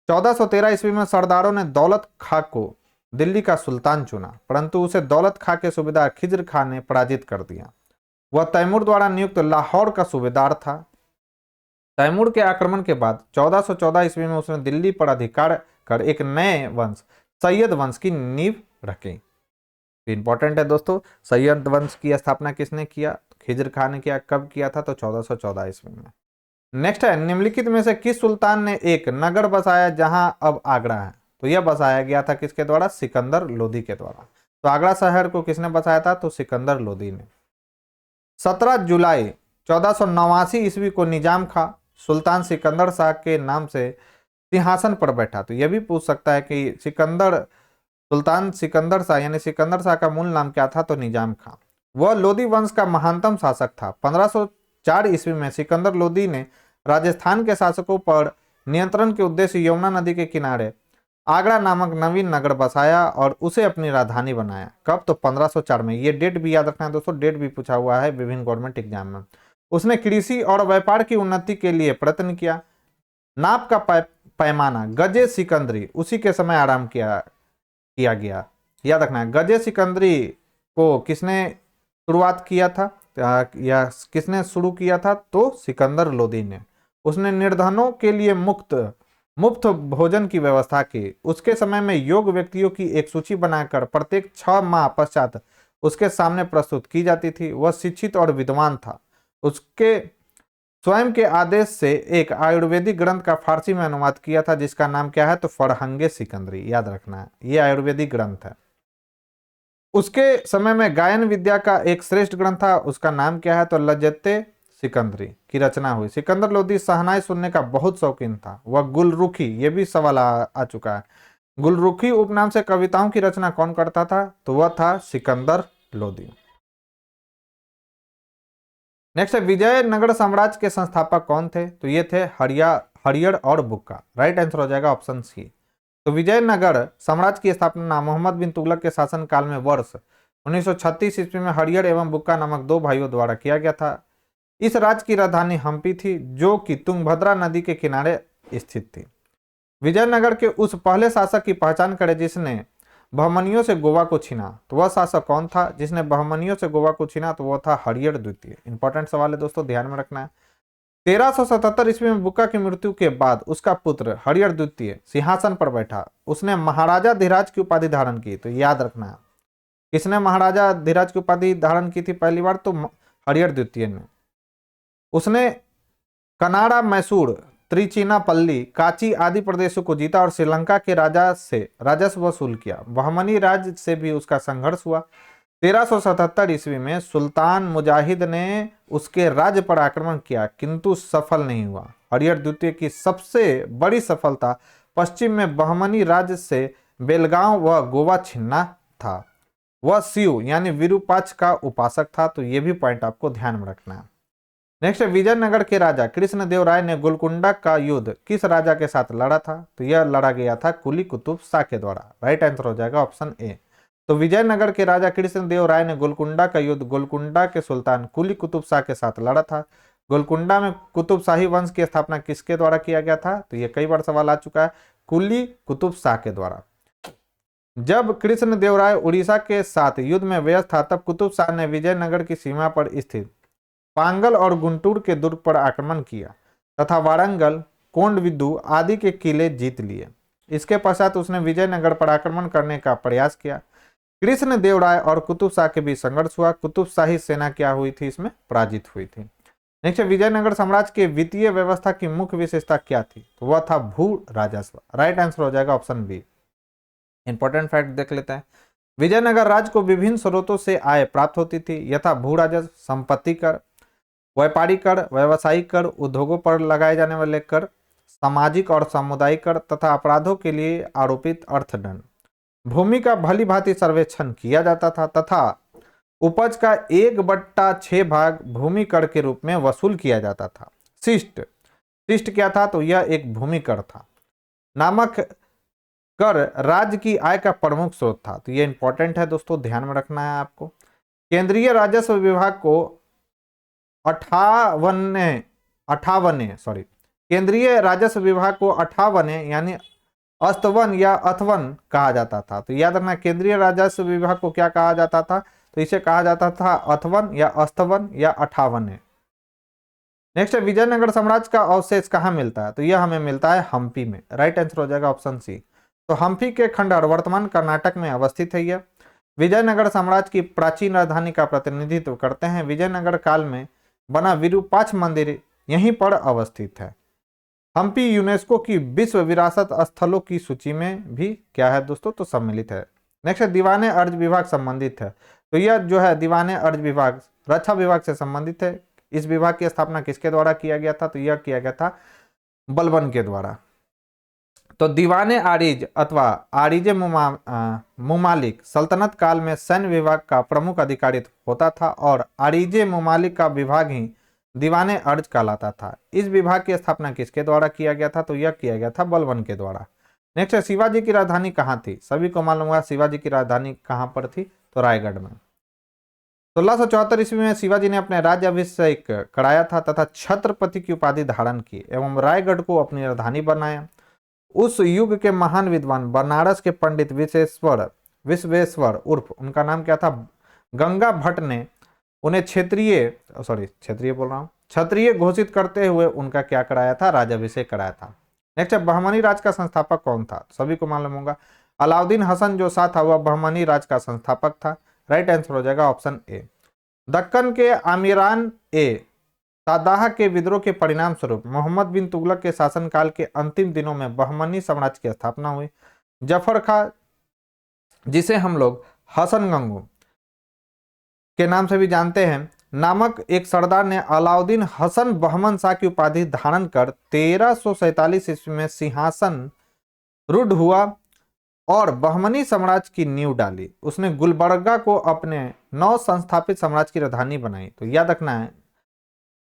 1413 ईस्वी में सरदारों ने दौलत खां को दिल्ली का सुल्तान चुना, परंतु उसे दौलत खां के सूबेदार खिज्र खां ने पराजित कर दिया। वह तैमूर द्वारा नियुक्त लाहौर का सूबेदार था। तैमूर के आक्रमण के बाद 1414 ईस्वी में उसने दिल्ली पर अधिकार कर एक नए वंश सैयद वंश की नींव रखी। इंपॉर्टेंट है दोस्तों, सैयद वंश की स्थापना किसने किया, खिज्र खां ने किया। कब किया था, तो 1414 ईस्वी में। नेक्स्ट है, निम्नलिखित में से किस सुल्तान ने एक नगर बसाया जहां अब आगरा है, तो यह बसाया गया था किसके द्वारा, सिकंदर लोदी के द्वारा। तो आगरा शहर को किसने बसाया था, तो सिकंदर लोदी ने। 17 जुलाई 1489 ईस्वी को निजाम खां सुल्तान सिकंदर शाह के नाम से सिंहासन पर बैठा। तो यह भी पूछ सकता है कि सुल्तान सिकंदर शाह यानी सिकंदर शाह का मूल नाम क्या था, तो निजाम खां। वह लोदी वंश का महानतम शासक था। 1504 ईस्वी में सिकंदर लोदी ने राजस्थान के शासकों पर नियंत्रण के उद्देश्य यमुना नदी के किनारे आगरा नामक नवीन नगर बसाया और उसे अपनी राजधानी बनाया। कब? तो 1504 में। ये डेट भी याद रखना है दोस्तों, डेट भी पूछा हुआ है विभिन्न गवर्नमेंट एग्जाम में। उसने कृषि और व्यापार की उन्नति के लिए प्रयत्न किया। नाप का पैमाना गजे सिकंदरी उसी के समय आराम किया गया। याद रखना है, गजे सिकंदरी को किसने शुरुआत किया था या किसने शुरू किया था? तो सिकंदर लोदी ने। उसने निर्धनों के लिए मुफ्त भोजन की व्यवस्था की। उसके समय में योग्य व्यक्तियों की एक सूची बनाकर प्रत्येक 6 माह पश्चात उसके सामने प्रस्तुत की जाती थी। वह शिक्षित और विद्वान था। उसके स्वयं के आदेश से एक आयुर्वेदिक ग्रंथ का फारसी में अनुवाद किया था, जिसका नाम क्या है? तो फरहंगे सिकंदरी। याद रखना है, यह आयुर्वेदिक ग्रंथ है। उसके समय में गायन विद्या का एक श्रेष्ठ ग्रंथ था, उसका नाम क्या है? तो लज्जते सिकंदरी की रचना हुई। सिकंदर लोदी शहनाई सुनने का बहुत शौकीन था। वह गुलरुखी, ये भी सवाल आ चुका है, गुलरुखी उपनाम से कविताओं की रचना कौन करता था? तो वह था सिकंदर लोदी। नेक्स्ट है, विजयनगर साम्राज्य के संस्थापक कौन थे? तो ये थे हरियर और बुक्का। राइट आंसर हो जाएगा ऑप्शन सी। तो विजयनगर साम्राज्य की स्थापना मोहम्मद बिन तुगलक के शासन काल में वर्ष 1936 ईस्वी में हरियर एवं बुक्का नामक 2 भाइयों द्वारा किया गया था। इस राज्य की राजधानी हम्पी थी, जो कि तुंगभद्रा नदी के किनारे स्थित थी। विजयनगर के उस पहले शासक की पहचान करें जिसने बहमनियों से गोवा को छीना। तो वह शासक कौन था जिसने बहमनियों से गोवा को छीना? तो वह था हरियर द्वितीय। इंपॉर्टेंट सवाल है दोस्तों, ध्यान में रखना है। 1377 ईस्वी में बुक्का की मृत्यु के बाद उसका पुत्र हरियर द्वितीय सिंहासन पर बैठा। उसने महाराजा धीराज की उपाधि धारण की। तो याद रखना है, किसने महाराजा धीराज की उपाधि धारण की थी पहली बार? तो हरियर द्वितीय ने। उसने कनाड़ा, मैसूर, त्रिचिनापल्ली, काची आदि प्रदेशों को जीता और श्रीलंका के राजा से राजस्व वसूल किया। बहमनी राज्य से भी उसका संघर्ष हुआ। 1377 ईस्वी में सुल्तान मुजाहिद ने उसके राज्य पर आक्रमण किया, किंतु सफल नहीं हुआ। हरियर द्वितीय की सबसे बड़ी सफलता पश्चिम में बहमनी राज्य से बेलगांव व गोवा छीनना था। वह शिव यानी विरूपाक्ष का उपासक था। तो यह भी पॉइंट आपको ध्यान में रखना है। नेक्स्ट, विजयनगर के राजा कृष्णदेवराय ने गोलकुंडा का युद्ध किस राजा के साथ लड़ा था? तो यह लड़ा गया था कुली कुतुब शाह के द्वारा। राइट आंसर हो जाएगा ऑप्शन ए। तो विजयनगर के राजा कृष्णदेवराय ने गोलकुंडा का युद्ध गोलकुंडा के सुल्तान कुली कुतुब शाह के साथ लड़ा था। गोलकुंडा में कुतुब शाही वंश की स्थापना किसके द्वारा किया गया था? तो यह कई बार सवाल आ चुका है, कुली कुतुब शाह के द्वारा। जब कृष्णदेवराय उड़ीसा के साथ युद्ध में व्यस्त था, तब कुतुब शाह ने विजयनगर की सीमा पर स्थित पांगल और गुंटूर के दुर्ग पर आक्रमण किया तथा वारंगल, कोंडविद्दू आदि के किले जीत लिए। इसके पश्चात उसने विजयनगर पर आक्रमण करने का प्रयास किया। कृष्णदेवराय और कुतुब शाह के बीच संघर्ष हुआ। कुतुब शाही सेना क्या हुई थी? इसमें पराजित हुई थी। नेक्स्ट, विजयनगर साम्राज्य के वित्तीय व्यवस्था की मुख्य विशेषता क्या थी? तो वह था भू राजस्व। राइट आंसर हो जाएगा ऑप्शन बी। इंपॉर्टेंट फैक्ट देख लेते हैं। विजयनगर राज्य को विभिन्न स्रोतों से आय प्राप्त होती थी, यथा भू राजस्व, संपत्ति कर, व्यापारी कर, व्यवसायिक कर, उद्योगों पर लगाए जाने वाले कर, सामाजिक और सामुदायिक कर तथा अपराधों के लिए आरोपित अर्थदंड। भूमि का भली भांति सर्वेक्षण किया जाता था तथा उपज का 1/6 भाग भूमि कर के रूप में वसूल किया जाता था। शिष्ट क्या था? तो यह एक भूमि कर था। नामक कर राज्य की आय का प्रमुख स्रोत था। तो यह इंपॉर्टेंट है दोस्तों, ध्यान में रखना है आपको। केंद्रीय राजस्व विभाग को 58 केंद्रीय राजस्व विभाग को 58 यानी अस्तवन या अथवन कहा जाता था। तो याद रखना, केंद्रीय राजस्व विभाग को क्या कहा जाता था? तो इसे कहा जाता था अथवन या अस्तवन या 58। नेक्स्ट है, विजयनगर साम्राज्य का अवशेष कहाँ मिलता है? तो यह हमें मिलता है हम्पी में। राइट आंसर हो जाएगा ऑप्शन सी। तो हम्पी के खंडहर वर्तमान कर्नाटक में अवस्थित है। यह विजयनगर साम्राज्य की प्राचीन राजधानी का प्रतिनिधित्व करते हैं। विजयनगर काल में बना विरूपाक्ष मंदिर यहीं पर अवस्थित है। हम्पी यूनेस्को की विश्व विरासत स्थलों की सूची में भी क्या है दोस्तों? तो सम्मिलित है। नेक्स्ट है, दीवाने अर्ज विभाग संबंधित है। तो यह जो है दीवाने अर्ज विभाग रक्षा विभाग से संबंधित है। इस विभाग की स्थापना किसके द्वारा किया गया था? तो यह किया गया था बलबन के द्वारा। तो दीवाने आरिज अथवा आरिजे मुमालिक सल्तनत काल में सैन्य विभाग का प्रमुख अधिकारी होता था और आरिजे मुमालिक का विभाग ही दीवाने अर्ज कहलाता था। इस विभाग की स्थापना किसके द्वारा किया गया था? तो यह किया गया था बलबन के द्वारा। नेक्स्ट है शिवाजी की राजधानी कहाँ थी? सभी को मालूम होगा शिवाजी की राजधानी कहाँ पर थी, तो रायगढ़ में। 1674 ईस्वी में शिवाजी ने अपने राज्याभिषेक कराया था तथा छत्रपति की उपाधि धारण की एवं रायगढ़ को अपनी राजधानी बनाया। उस युग के महान विद्वान बनारस के पंडित विश्वेश्वर उर्फ उनका नाम क्या था, गंगा भट्ट ने उन्हें क्षत्रिय घोषित करते हुए उनका क्या कराया था, राज्याभिषेक कराया था। नेक्स्ट है बहमनी राज का संस्थापक कौन था? सभी को मालूम होगा अलाउद्दीन हसन जो शाह था वह बहमनी राज का संस्थापक था। राइट आंसर हो जाएगा ऑप्शन ए। दक्कन के आमिरान ए सादाह के विद्रोह के परिणाम स्वरूप मोहम्मद बिन तुगलक के शासनकाल के अंतिम दिनों में बहमनी साम्राज्य की स्थापना हुई। जफर खां, जिसे हम लोग हसन गंगू के नाम से भी जानते हैं, नामक एक सरदार ने अलाउद्दीन हसन बहमन शाह की उपाधि धारण कर 1347 ईस्वी में सिंहासन रूढ़ हुआ और बहमनी साम्राज्य की नींव डाली। उसने गुलबर्गा को अपने नव संस्थापित साम्राज्य की राजधानी बनाई। तो याद रखना है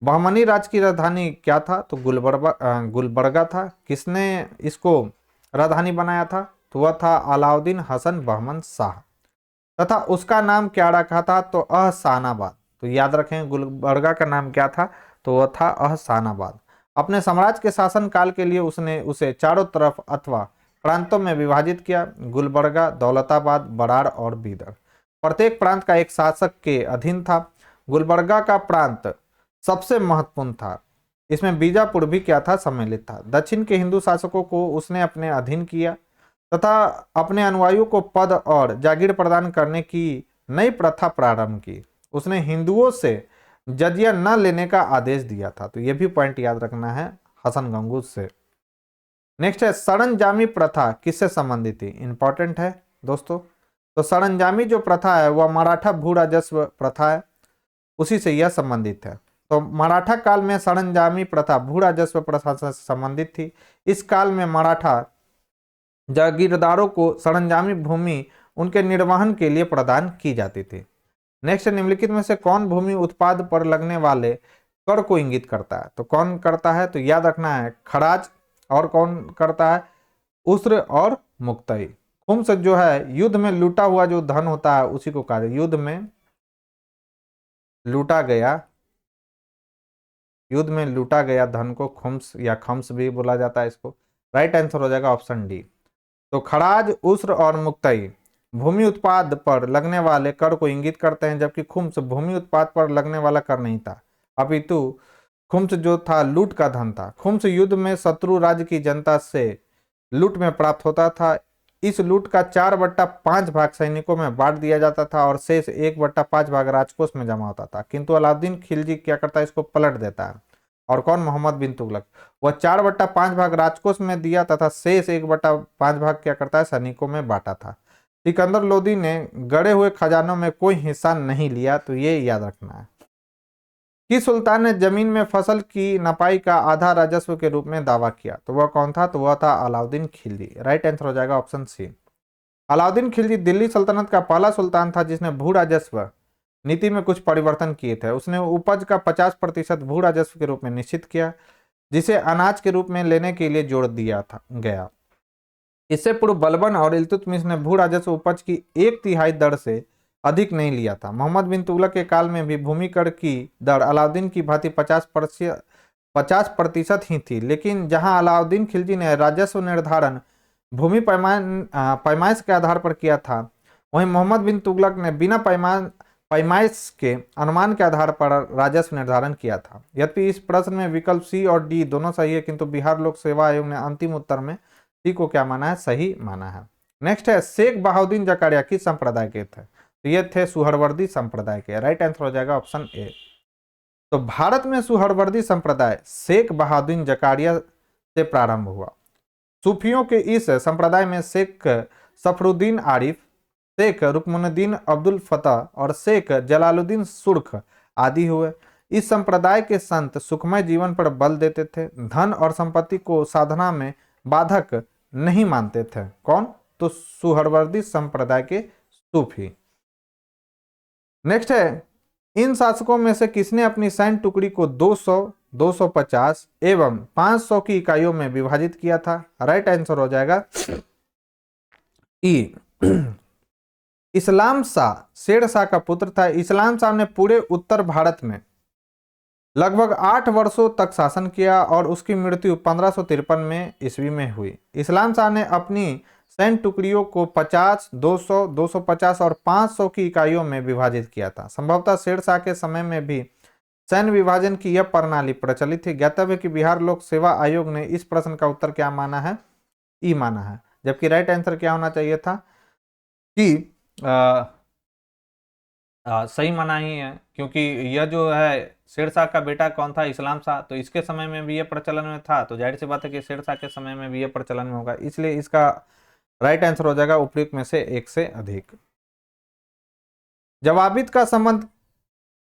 बहमनी राज की राजधानी क्या था, तो गुलबर्गा था। किसने इसको राजधानी बनाया था, तो वह था अलाउद्दीन हसन बहमन शाह तथा उसका नाम क्या रखा था, तो अहसानाबाद। तो याद रखें गुलबर्गा का नाम क्या था, तो वह था अहसानाबाद। अपने साम्राज्य के शासन काल के लिए उसने उसे चारों तरफ अथवा प्रांतों में विभाजित किया, गुलबर्गा, दौलताबाद, बरार और बीदर। प्रत्येक प्रांत का एक शासक के अधीन था। गुलबर्गा का प्रांत सबसे महत्वपूर्ण था। इसमें बीजापुर भी क्या था, सम्मिलित था। दक्षिण के हिंदू शासकों को उसने अपने अधीन किया तथा अपने अनुयायियों को पद और जागीर प्रदान करने की नई प्रथा प्रारंभ की। उसने हिंदुओं से जजिया न लेने का आदेश दिया था। तो यह भी पॉइंट याद रखना है हसन गंगू से। नेक्स्ट है सरंजामी प्रथा किससे संबंधित थी? इंपॉर्टेंट है दोस्तों। तो सरंजामी जो प्रथा है वह मराठा भू राजस्व प्रथा है, उसी से यह संबंधित है। तो मराठा काल में सरंजामी प्रथा भू राजस्व प्रथा से संबंधित थी। इस काल में मराठा जागीरदारों को सरंजामी भूमि उनके निर्वहन के लिए प्रदान की जाती थी। नेक्स्ट, निम्नलिखित में से कौन भूमि उत्पाद पर लगने वाले कर को इंगित करता है? तो कौन करता है, तो याद रखना है खराज। और कौन करता है, उस्र और मुक्तई। खुम्स जो है युद्ध में लूटा हुआ जो धन होता है उसी को कहा, युद्ध में लूटा गया धन को खुम्स या खम्स भी बोला जाता है इसको। राइट आंसर हो जाएगा ऑप्शन डी। तो खराज, उस्र और मुक्तई भूमि उत्पाद पर लगने वाले कर को इंगित करते हैं, जबकि खुम्स भूमि उत्पाद पर लगने वाला कर नहीं था, अपितु खुम्स जो था लूट का धन था। खुम्स युद्ध में शत्रु राज्य की जनता से लूट में प्राप्त होता था। इस लूट का 4/5 भाग सैनिकों में बांट दिया जाता था और शेष 1/5 भाग राजकोष में जमा होता था। किंतु अलाउद्दीन खिलजी क्या करता है, इसको पलट देता है। और कौन, मोहम्मद बिन तुगलक। वह 4/5 भाग राजकोष में दिया तथा शेष 1/5 भाग क्या करता है, सैनिकों में बांटा था। सिकंदर लोदी ने गड़े हुए खजानों में कोई हिस्सा नहीं लिया। तो ये याद रखना है। किस सुल्तान ने जमीन में फसल की नपाई का आधा राजस्व के रूप में दावा किया? तो वह कौन था, तो वह था अलाउद्दीन खिलजी। राइट आंसर हो जाएगा ऑप्शन सी। अलाउद्दीन खिलजी दिल्ली सल्तनत का पहला सुल्तान था जिसने भू राजस्व नीति में कुछ परिवर्तन किए थे। उसने उपज का 50% भू राजस्व के रूप में निश्चित किया, जिसे अनाज के रूप में लेने के लिए जोड़ दिया गया। इससे पूर्व बलबन और इल्तुतमिश ने भू राजस्व उपज की 1/3 दर से अधिक नहीं लिया था। मोहम्मद बिन तुगलक के काल में भी भूमि कर की दर अलाउद्दीन की भांति 50% ही थी, लेकिन जहां अलाउद्दीन खिलजी ने राजस्व निर्धारण भूमि पैमाइश के आधार पर किया था, वहीं मोहम्मद बिन तुगलक ने बिना पैमाइश के अनुमान के आधार पर राजस्व निर्धारण किया था। यद्यपि इस प्रश्न में विकल्प सी और डी दोनों सही है, किंतु बिहार लोक सेवा आयोग ने अंतिम उत्तर में सी को क्या माना है, सही माना है। नेक्स्ट है शेख बहाउद्दीन जकारिया किस संप्रदाय के थे? तो ये थे सुहरवर्दी संप्रदाय के। राइट आंसर हो जाएगा ऑप्शन ए। तो भारत में सुहरवर्दी संप्रदाय शेख बहाउद्दीन जकारिया से प्रारंभ हुआ। सूफियों के इस संप्रदाय में शेख सफरुद्दीन आरिफ, शेख रुकमुद्दीन अब्दुल फतह और शेख जलालुद्दीन सुर्ख आदि हुए। इस संप्रदाय के संत सुखमय जीवन पर बल देते थे, धन और संपत्ति को साधना में बाधक नहीं मानते थे। कौन? तो सुहरवर्दी संप्रदाय के सूफी। नेक्स्ट है इन शासकों में से किसने अपनी सैन्य टुकड़ी को 200 250 एवं 500 की इकाइयों में विभाजित किया था। राइट आंसर हो जाएगा ई। इस्लाम शाह शेर शाह का पुत्र था। इस्लाम शाह ने पूरे उत्तर भारत में लगभग 8 वर्षों तक शासन किया और उसकी मृत्यु 1553 में ईस्वी में हुई। इस्लाम शाह ने अपनी सैन्य टुकड़ियों को 50, 200, 250 और 500 की इकाइयों में विभाजित किया था। संभवतः शेर शाह के समय में भी सैन्य विभाजन की यह प्रणाली प्रचलित थी। ज्ञातव्य कि बिहार लोक सेवा आयोग ने इस प्रश्न का उत्तर क्या माना है? ई माना है। जबकि राइट आंसर क्या होना चाहिए था कि सही माना ही है, क्योंकि यह जो है शेर शाह का बेटा कौन था? इस्लाम शाह। तो इसके समय में भी यह प्रचलन में था, तो जाहिर सी बात है कि शेर शाह के समय में भी यह प्रचलन में होगा, इसलिए इसका राइट आंसर हो जाएगा उपयुक्त में से एक से अधिक। जवाबित का संबंध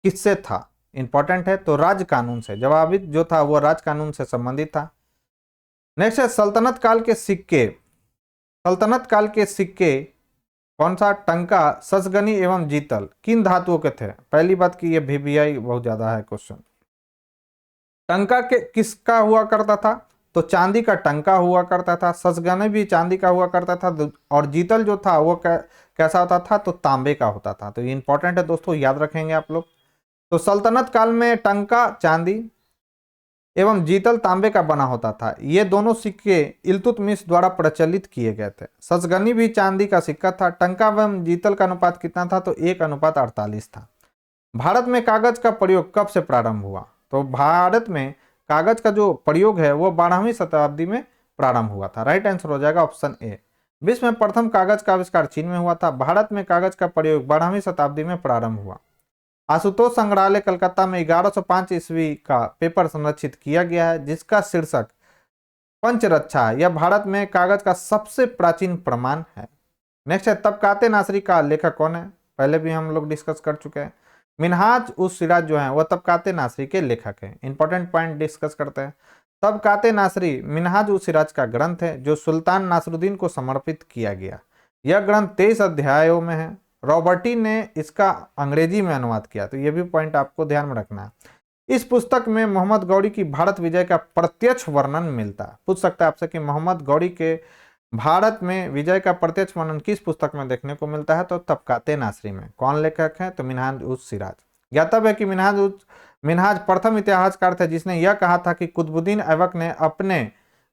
किससे था? इंपॉर्टेंट है, तो राज कानून से। जवाबित जो था वो राज कानून से संबंधित था। नेक्स्ट है सल्तनत काल के सिक्के। सल्तनत काल के सिक्के कौन सा? टंका, ससगनी एवं जीतल किन धातुओं के थे? पहली बात कि ये VVI बहुत ज्यादा है क्वेश्चन। टंका के किसका हुआ करता था? तो चांदी का टंका हुआ करता था। ससगनी भी चांदी का हुआ करता था। और जीतल जो था वो कैसा होता था? तो तांबे का होता था। तो ये इंपॉर्टेंट है दोस्तों, याद रखेंगे आप लोग। तो सल्तनत काल में टंका चांदी एवं जीतल तांबे का बना होता था। ये दोनों सिक्के इल्तुतमिश द्वारा प्रचलित किए गए थे। ससगनी भी चांदी का सिक्का था। टंका एवं जीतल का अनुपात कितना था? तो 1:48 था। भारत में कागज का प्रयोग कब से प्रारंभ हुआ? तो भारत में कागज का जो प्रयोग है वो 12वीं शताब्दी में प्रारंभ हुआ था। राइट आंसर हो जाएगा ऑप्शन ए। विश्व में प्रथम कागज का आविष्कार चीन में हुआ था। भारत में कागज का प्रयोग 12वीं शताब्दी में प्रारंभ हुआ। आशुतोष संग्रहालय कलकत्ता में 1105 ईस्वी का पेपर संरक्षित किया गया है जिसका शीर्षक पंचरक्षा है। यह भारत में कागज का सबसे प्राचीन प्रमाण है। नेक्स्ट है तबकाते नासरी का लेखक कौन है? पहले भी हम लोग डिस्कस कर चुके हैं। मिनहाज उस सिराज जो है वह तबकाते नासरी के लेखक है। इंपॉर्टेंट पॉइंट डिस्कस करते हैं। तबकाते नासरी मिनहाज उस सिराज का ग्रंथ है जो सुल्तान नासरुद्दीन को समर्पित किया गया। यह ग्रंथ 23 अध्यायों में है। रॉबर्टी ने इसका अंग्रेजी में अनुवाद किया, तो यह भी पॉइंट आपको ध्यान में रखना है। इस पुस्तक में मोहम्मद गौरी की भारत विजय का प्रत्यक्ष वर्णन मिलता है। पूछ सकता है आपसे कि मोहम्मद गौरी के भारत में विजय का प्रत्यक्ष वर्णन किस पुस्तक में देखने को मिलता है? तो तबकाते नासरी में। कौन लेखक है? तो मिनहाज उस सिराज। ज्ञातव्य है कि मिनहाज प्रथम इतिहासकार थे जिसने यह कहा था कि कुतुबुद्दीन ऐबक ने अपने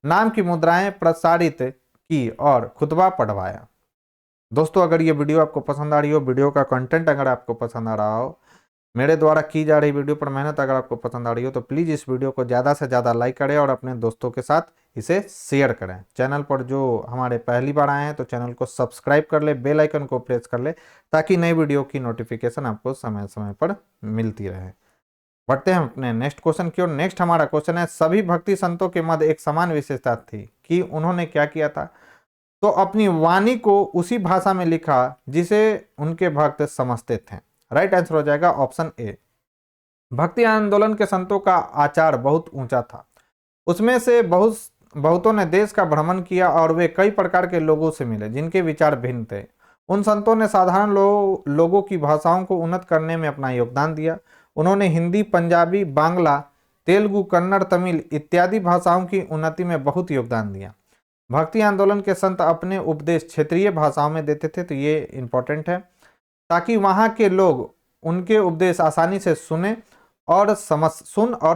नाम की मुद्राएं प्रसारित की और खुतबा पढ़वाया। दोस्तों अगर ये वीडियो आपको पसंद आ रही हो, वीडियो का कंटेंट अगर आपको पसंद आ रहा हो, मेरे द्वारा की जा रही वीडियो पर मेहनत अगर आपको पसंद आ रही हो, तो प्लीज़ इस वीडियो को ज़्यादा से ज़्यादा लाइक करें और अपने दोस्तों के साथ इसे शेयर करें। चैनल पर जो हमारे पहली बार आए हैं तो चैनल को सब्सक्राइब कर ले, बेल आइकन को प्रेस कर ले ताकि नई वीडियो की नोटिफिकेशन आपको समय समय पर मिलती रहे। बढ़ते हैं अपने नेक्स्ट क्वेश्चन की ओर। नेक्स्ट हमारा क्वेश्चन है सभी भक्ति संतों के मध्य एक समान विशेषता थी कि उन्होंने क्या किया था? तो अपनी वाणी को उसी भाषा में लिखा जिसे उनके भक्त समझते थे। राइट आंसर हो जाएगा ऑप्शन ए। भक्ति आंदोलन के संतों का आचार बहुत ऊंचा था। उसमें से बहुतों ने देश का भ्रमण किया और वे कई प्रकार के लोगों से मिले जिनके विचार भिन्न थे। उन संतों ने साधारण लोगों की भाषाओं को उन्नत करने में अपना योगदान दिया। उन्होंने हिंदी, पंजाबी, बांग्ला, तेलुगु, कन्नड़, तमिल इत्यादि भाषाओं की उन्नति में बहुत योगदान दिया। भक्ति आंदोलन के संत अपने उपदेश क्षेत्रीय भाषाओं में देते थे, तो ये इंपॉर्टेंट है, ताकि वहां के लोग उनके उपदेश आसानी से सुन और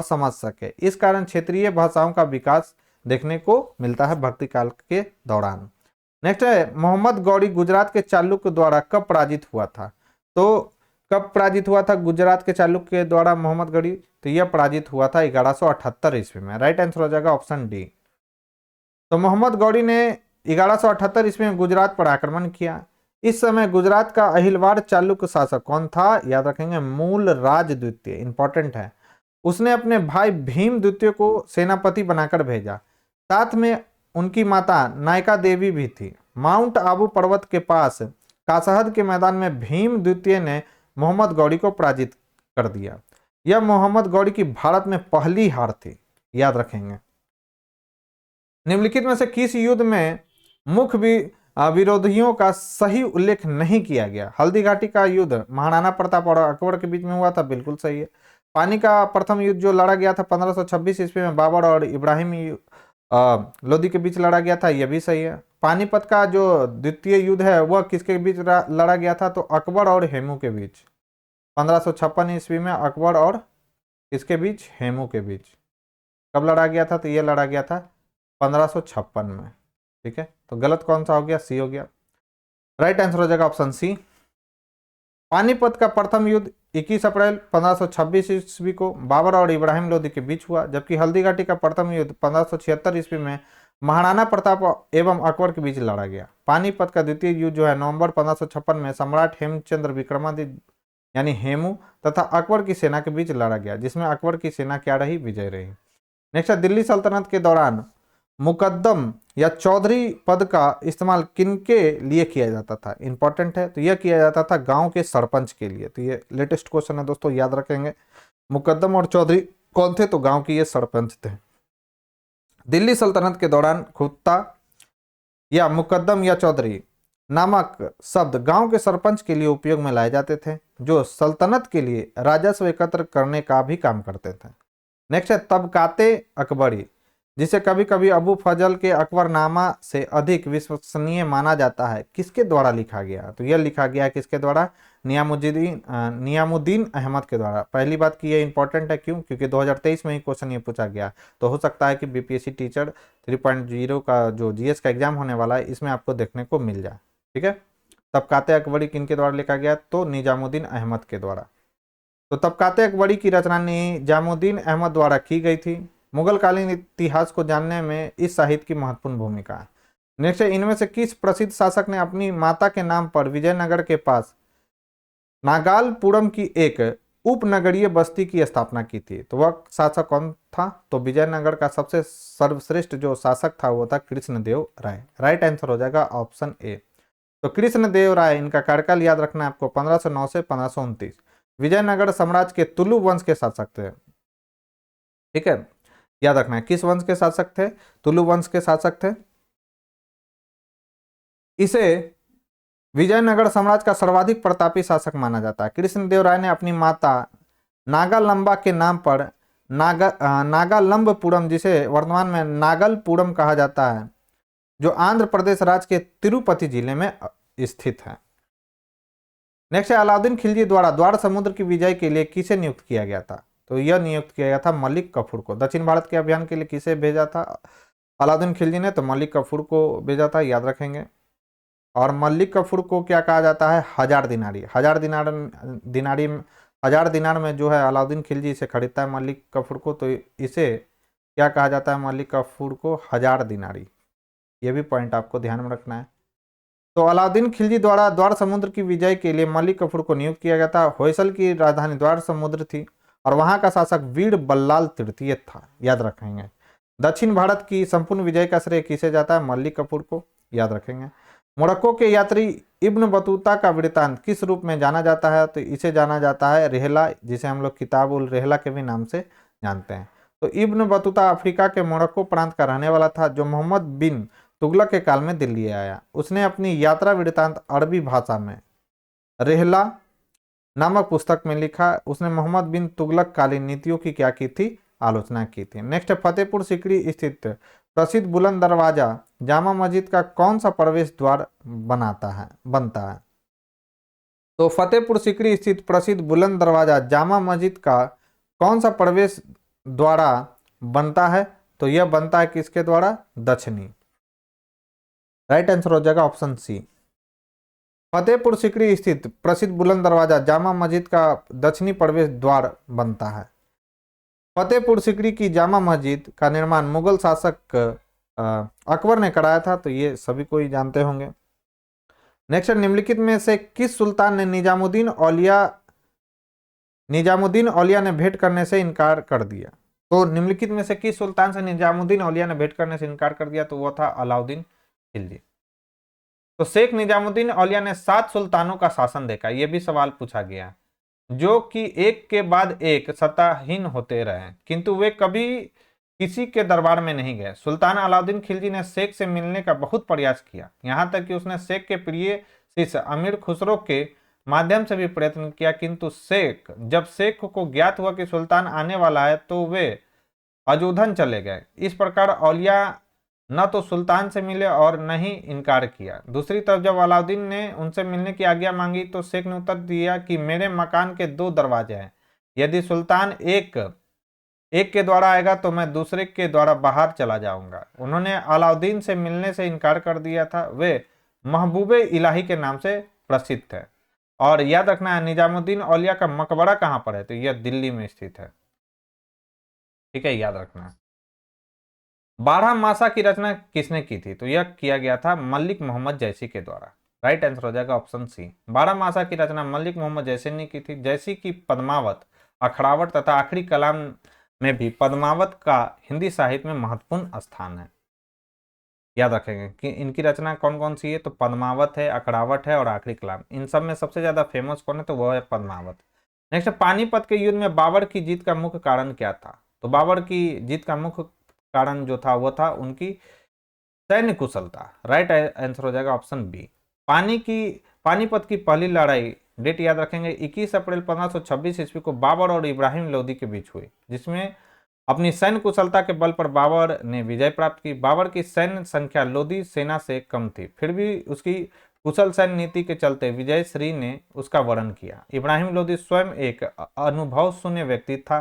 समझ सके। इस कारण क्षेत्रीय भाषाओं का विकास देखने को मिलता है भक्ति काल के दौरान। नेक्स्ट है मोहम्मद गौरी गुजरात के चालुक्य द्वारा कब पराजित हुआ था? तो कब पराजित हुआ था गुजरात के चालुक्य के द्वारा मोहम्मद गौरी? तो यह पराजित हुआ था 1178 ईस्वी में। राइट आंसर हो जाएगा ऑप्शन डी। तो मोहम्मद गौरी ने 1178 ईस्वी में गुजरात पर आक्रमण किया। इस समय गुजरात का अहिलवाड़ चालुक्य शासक कौन था? याद रखेंगे मूलराज द्वितीय। इंपॉर्टेंट है। उसने अपने भाई भीम द्वितीय को सेनापति बनाकर भेजा। साथ में उनकी माता नायका देवी भी थी। माउंट आबू पर्वत के पास कासहद के मैदान में भीम द्वितीय ने मोहम्मद गौरी को पराजित कर दिया। यह मोहम्मद गौरी की भारत में पहली हार थी। याद रखेंगे। निम्नलिखित में से किस युद्ध में मुख्य विरोधियों का सही उल्लेख नहीं किया गया? हल्दी घाटी का युद्ध महाराणा प्रताप और अकबर के बीच में हुआ था, बिल्कुल सही है। पानी का प्रथम युद्ध जो लड़ा गया था 1526 ईस्वी में बाबर और इब्राहिम लोदी के बीच लड़ा गया था, यह भी सही है। पानीपत का जो द्वितीय युद्ध है वह किसके बीच लड़ा गया था, तो अकबर और हेमू के बीच। 1556 ईस्वी में अकबर और किसके बीच, हेमू के बीच। कब लड़ा गया था, तो यह लड़ा गया था 1556 में। ठीक है, तो गलत कौन सा हो गया, सी हो गया। राइट आंसर हो जाएगा ऑप्शन सी। पानीपत का प्रथम युद्ध 21 अप्रैल 1526 ईस्वी को बाबर और इब्राहिम लोदी के बीच हुआ, जबकि हल्दी घाटी का प्रथम युद्ध 1576 ईस्वी में महाराणा प्रताप एवं अकबर के बीच लड़ा गया। पानीपत का द्वितीय युद्ध जो है नवंबर 1556 में सम्राट हेमचंद्र विक्रमादित्य यानी हेमू तथा अकबर की सेना के बीच लड़ा गया, जिसमें अकबर की सेना क्या रही, विजय रही। नेक्स्ट है, दिल्ली सल्तनत के दौरान मुकद्दम या चौधरी पद का इस्तेमाल किनके लिए किया जाता था, इंपॉर्टेंट है। तो यह किया जाता था गांव के सरपंच के लिए। तो ये लेटेस्ट क्वेश्चन है दोस्तों, याद रखेंगे। मुकद्दम और चौधरी कौन थे, तो गांव के ये सरपंच थे। दिल्ली सल्तनत के दौरान खुत्ता या मुकद्दम या चौधरी नामक शब्द गांव के सरपंच के लिए उपयोग में लाए जाते थे, जो सल्तनत के लिए राजस्व एकत्र करने का भी काम करते थे। नेक्स्ट है, तबकाते अकबरी, जिसे कभी कभी अबू फजल के अकबरनामा से अधिक विश्वसनीय माना जाता है, किसके द्वारा लिखा गया, तो यह लिखा गया है किसके द्वारा, नियामुद्दीन अहमद के द्वारा। पहली बात कि यह इंपॉर्टेंट है, क्यों, क्योंकि 2023 में ही क्वेश्चन ये पूछा गया। तो हो सकता है कि बीपीएससी टीचर 3.0 का जो जीएस का एग्जाम होने वाला है इसमें आपको देखने को मिल जाए। ठीक है, तबकाते अकबरी किनके द्वारा लिखा गया, तो निजामुद्दीन अहमद के द्वारा। तो तबकाते अकबरी की रचना निजामुद्दीन अहमद द्वारा की गई थी। मुगल कालीन इतिहास को जानने में इस साहित्य की महत्वपूर्ण भूमिका है। नेक्स्ट है, इनमें से किस प्रसिद्ध शासक ने अपनी माता के नाम पर विजयनगर के पास नागालपुरम की एक उपनगरीय बस्ती की स्थापना की थी, तो वह शासक कौन था, तो विजयनगर का सबसे सर्वश्रेष्ठ जो शासक था वो था कृष्णदेव राय। राइट आंसर हो जाएगा ऑप्शन ए। तो कृष्णदेव राय, इनका कार्यकाल याद रखना है आपको, 1509 से 1529। विजयनगर साम्राज्य के तुलु वंश के शासक थे। ठीक है, याद रखना है किस वंश के शासक थे, तुलु वंश के शासक थे। इसे विजयनगर साम्राज्य का सर्वाधिक प्रतापी शासक माना जाता है। कृष्णदेव राय ने अपनी माता नागालंबा के नाम पर नागालंबपुरम, जिसे वर्तमान में नागलपुरम कहा जाता है, जो आंध्र प्रदेश राज्य के तिरुपति जिले में स्थित है। नेक्स्ट है, अलाउद्दीन खिलजी द्वारा द्वार समुद्र की विजय के लिए किसे नियुक्त किया गया था, तो यह नियुक्त किया गया था मलिक कफूर को। दक्षिण भारत के अभियान के लिए किसे भेजा था अलाउद्दीन खिलजी ने, तो मलिक कफूर को भेजा था, याद रखेंगे। और मलिक कफूर को क्या कहा जाता है, हजार दिनारी। हजार दिनार में जो है अलाउद्दीन खिलजी इसे खरीदता है मलिक कफूर को, तो इसे क्या कहा जाता है, मलिक कफूर को हजार दिनारी। ये भी पॉइंट आपको ध्यान में रखना है। तो अलाउद्दीन खिलजी द्वारा द्वार समुद्र की विजय के लिए मलिक कफूर को नियुक्त किया गया था। होयसल की राजधानी द्वार समुद्र थी और वहां का शासक वीर बल्लाल तृतीय था, याद रखेंगे। दक्षिण भारत की संपूर्ण विजय का श्रेय किसे जाता है, मलिक कफूर को, याद रखेंगे। मोरक्को के यात्री इब्न बतूता का वृत्तांत किस रूप में जाना जाता है, तो इसे जाना जाता है रेहला, जिसे हम लोग किताब उल रेहला के भी नाम से जानते हैं। तो इब्न बतूता अफ्रीका के मोरक्को प्रांत का रहने वाला था, जो मोहम्मद बिन तुगलक के काल में दिल्ली आया। उसने अपनी यात्रा वृत्तांत अरबी भाषा में रेहला नामक पुस्तक में लिखा। उसने मोहम्मद बिन तुगलक कालीन नीतियों की क्या की थी, आलोचना की थी। नेक्स्ट, फतेहपुर सीकरी स्थित प्रसिद्ध बुलंद दरवाजा जामा मस्जिद का कौन सा प्रवेश द्वार बनता है, तो फतेहपुर सीकरी स्थित प्रसिद्ध बुलंद दरवाजा जामा मस्जिद का कौन सा प्रवेश द्वारा बनता है, तो यह बनता है किसके द्वारा, दक्षिणी। राइट आंसर हो जाएगा ऑप्शन सी। फतेहपुर सीकरी स्थित प्रसिद्ध बुलंद दरवाजा जामा मस्जिद का दक्षिणी प्रवेश द्वार बनता है। फतेहपुर सीकरी की जामा मस्जिद का निर्माण मुगल शासक अकबर ने कराया था, तो ये सभी को ही जानते होंगे। नेक्स्ट, निम्नलिखित में से किस सुल्तान ने निजामुद्दीन औलिया ने भेंट करने से इनकार कर दिया, तो निम्नलिखित में से किस सुल्तान से निजामुद्दीन औलिया ने भेंट करने से इनकार कर दिया, तो वह था अलाउद्दीन खिलजी। तो शेख निजामुद्दीन औलिया ने 7 सुल्तानों का शासन देखा, यह भी सवाल पूछा गया, जो कि एक के बाद एक सत्ताहीन होते रहे, किंतु वे कभी किसी के दरबार में नहीं गए। सुल्तान अलाउद्दीन खिलजी ने शेख से मिलने का बहुत प्रयास किया, यहाँ तक कि उसने शेख के प्रिय शिष्य अमीर खुसरो के माध्यम से भी प्रयत्न किया, किंतु जब शेख को ज्ञात हुआ कि सुल्तान आने वाला है तो वे अजूधन चले गए। इस प्रकार औलिया न तो सुल्तान से मिले और न ही इनकार किया। दूसरी तरफ जब अलाउद्दीन ने उनसे मिलने की आज्ञा मांगी तो शेख ने उत्तर दिया कि मेरे मकान के 2 दरवाजे हैं, यदि सुल्तान एक के द्वारा आएगा तो मैं दूसरे के द्वारा बाहर चला जाऊंगा। उन्होंने अलाउद्दीन से मिलने से इनकार कर दिया था। वे महबूबे इलाही के नाम से प्रसिद्ध थे। और याद रखना है, निजामुद्दीन औलिया का मकबरा कहां पर है, तो यह दिल्ली में स्थित है। ठीक है, याद रखना है। 12 मासा की रचना किसने की थी, तो यह किया गया था मलिक मोहम्मद जैसी के द्वारा। राइट आंसर हो जाएगा ऑप्शन सी। 12 मासा की रचना मलिक मोहम्मद जैसी ने की थी। जैसी की पद्मावत, अखड़ावत तथा आखिरी कलाम में भी पद्मावत का हिंदी साहित्य में महत्वपूर्ण स्थान है। याद रखेंगे कि इनकी रचना कौन कौन सी है, तो पद्मावत है, अखड़ावत है और आखिरी कलाम। इन सब में सबसे ज्यादा फेमस कौन है, तो वह है पद्मावत। नेक्स्ट, पानीपत के युद्ध में बाबर की जीत का मुख्य कारण क्या था, तो बाबर की जीत का मुख्य कारण जो था वो था उनकी सैन्य कुशलता। राइट आंसर हो जाएगा ऑप्शन बी। पानीपत की पहली लड़ाई, डेट याद रखेंगे, 21 अप्रैल 1526 ईस्वी को बाबर और इब्राहिम लोदी के बीच हुई, जिसमें अपनी सैन्य कुशलता के बल पर बाबर ने विजय प्राप्त की। बाबर की सैन्य संख्या लोदी सेना से कम थी, फिर भी उसकी कुशल सैन्य नीति के चलते विजय श्री ने उसका वरण किया। इब्राहिम लोदी स्वयं एक अनुभव शून्य व्यक्ति था।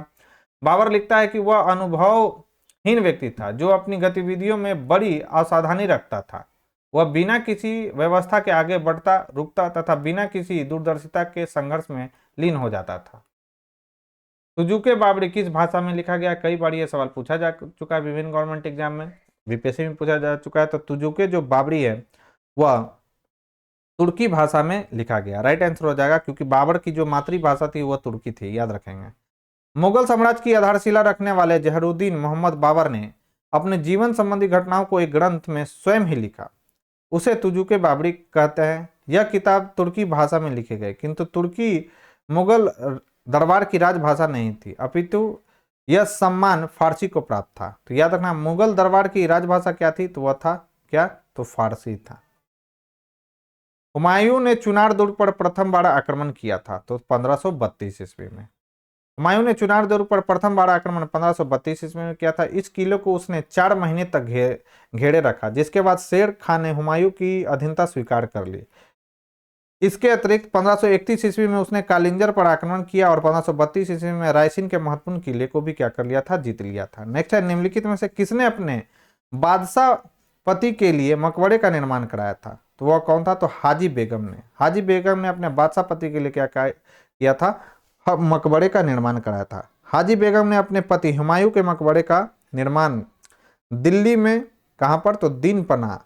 बाबर लिखता है कि वह अनुभवहीन व्यक्ति था जो अपनी गतिविधियों में बड़ी असावधानी रखता था। वह बिना किसी व्यवस्था के आगे बढ़ता, रुकता तथा बिना किसी दूरदर्शिता के संघर्ष में लीन हो जाता था। तुजुके बाबरी किस भाषा में लिखा गया, कई बार यह सवाल पूछा जा चुका है विभिन्न गवर्नमेंट एग्जाम में, बीपीएससी में पूछा जा चुका है। तो तुजुके जो बाबरी है वह तुर्की भाषा में लिखा गया। राइट आंसर हो जाएगा, क्योंकि बाबर की जो मातृभाषा थी वह तुर्की थी, याद रखेंगे। मुगल साम्राज्य की आधारशिला रखने वाले जहरुद्दीन मोहम्मद बाबर ने अपने जीवन संबंधी घटनाओं को एक ग्रंथ में स्वयं ही लिखा, उसे तुजुके बाबरी कहते हैं। यह किताब तुर्की भाषा में लिखी गई, किंतु तुर्की मुगल दरबार की राजभाषा नहीं थी, अपितु यह सम्मान फारसी को प्राप्त था। तो याद रखना, मुगल दरबार की राजभाषा क्या थी, तो वह था क्या, तो फारसी था। हुमायूं ने चुनार दुर्ग पर प्रथम बार आक्रमण किया था, तो 1532 ईस्वी में। हुमायूं ने चुनार दुर्ग पर प्रथम बार आक्रमण 1532 ईस्वी में किया था। इस किले को उसने 4 महीने तक घेरे रखा, जिसके बाद शेर खान ने हुमायूं की अधीनता स्वीकार कर ली। इसके अतिरिक्त 1531 ईस्वी में उसने कालिंजर पर आक्रमण किया और 1532 ईस्वी में रायसीन के महत्वपूर्ण किले को भी क्या कर लिया था, जीत लिया था। नेक्स्ट है, निम्नलिखित में से किसने अपने बादशाह पति के लिए मकबरे का निर्माण कराया था, तो वह कौन था, तो हाजी बेगम ने। हाजी बेगम ने अपने बादशाह पति के लिए क्या किया था, मकबरे का निर्माण कराया था। हाजी बेगम ने अपने पति हुमायूं के मकबरे का निर्माण दिल्ली में कहां पर, तो दीन पनाह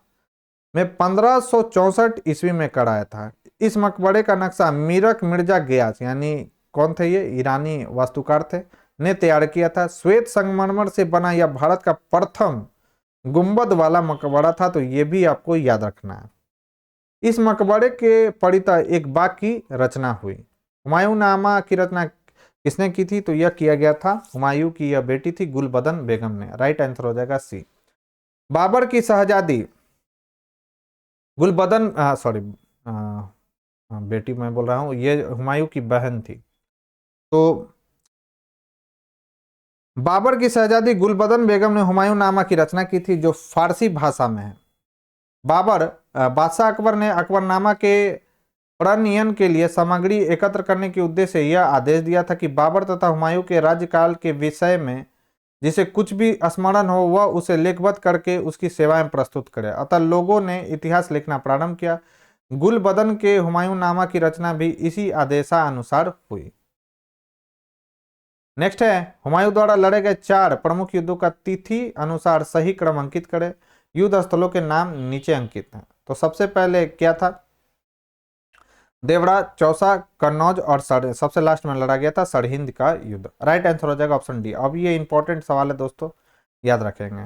में 1564 ईस्वी में कराया था। इस मकबरे का नक्शा मीरक मिर्जा गयास, यानी कौन थे ये, ईरानी वास्तुकार थे, ने तैयार किया था। श्वेत संगमरमर से बना यह भारत का प्रथम गुंबद वाला मकबरा था, तो ये भी आपको याद रखना है। इस मकबरे के परितः एक बाग की रचना हुई। हुमायूंनामा की रचना किसने की थी, तो यह किया गया था हुमायूं की यह बेटी थी गुलबदन बेगम ने। राइट आंसर हो जाएगा सी। बाबर की शहजादी गुलबदन बेटी मैं बोल रहा हूं, ये हुमायूं की बहन थी। तो बाबर की शहजादी गुलबदन बेगम ने हुमायूंनामा की रचना की थी, जो फारसी भाषा में है। बादशाह अकबर ने अकबरनामा के प्रणयन के लिए सामग्री एकत्र करने के उद्देश्य से यह आदेश दिया था कि बाबर तथा हुमायूं के राज्यकाल के विषय में जिसे कुछ भी स्मरण हो वह उसे लेखबद्ध करके उसकी सेवाएं प्रस्तुत करे। अतः लोगों ने इतिहास लिखना प्रारंभ किया। गुलबदन के हुमायूंनामा की रचना भी इसी आदेशानुसार हुई। नेक्स्ट है, हुमायूं द्वारा लड़े गए 4 प्रमुख युद्धों का तिथि अनुसार सही क्रम अंकित करें। युद्ध स्थलों के नाम नीचे अंकित हैं। तो सबसे पहले क्या था, देवड़ा, चौसा, कन्नौज और सबसे लास्ट में लड़ा गया था सरहिंद का युद्ध। राइट आंसर हो जाएगा ऑप्शन डी। अब ये इंपॉर्टेंट सवाल है दोस्तों, याद रखेंगे।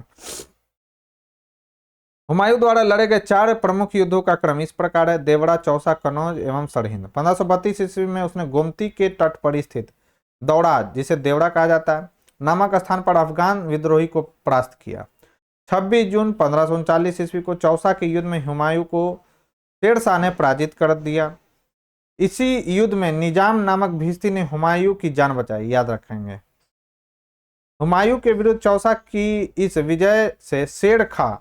हुमायूं द्वारा लड़े गए 4 प्रमुख युद्धों का क्रम इस प्रकार है, देवड़ा, चौसा, कन्नौज एवं सरहिंद। 1532 ईस्वी में उसने गोमती के तट पर स्थित दौड़ा, जिसे देवड़ा कहा जाता है, नामक स्थान पर अफगान विद्रोही को परास्त किया। 26 जून 1539 ईस्वी को चौसा के युद्ध में हुमायूं को शेरशाह ने पराजित कर दिया। इसी युद्ध में निजाम नामक भिस्ती ने हुमायूं की जान बचाई, याद रखेंगे। हुमायूं के विरुद्ध चौसा की इस विजय से शेर खां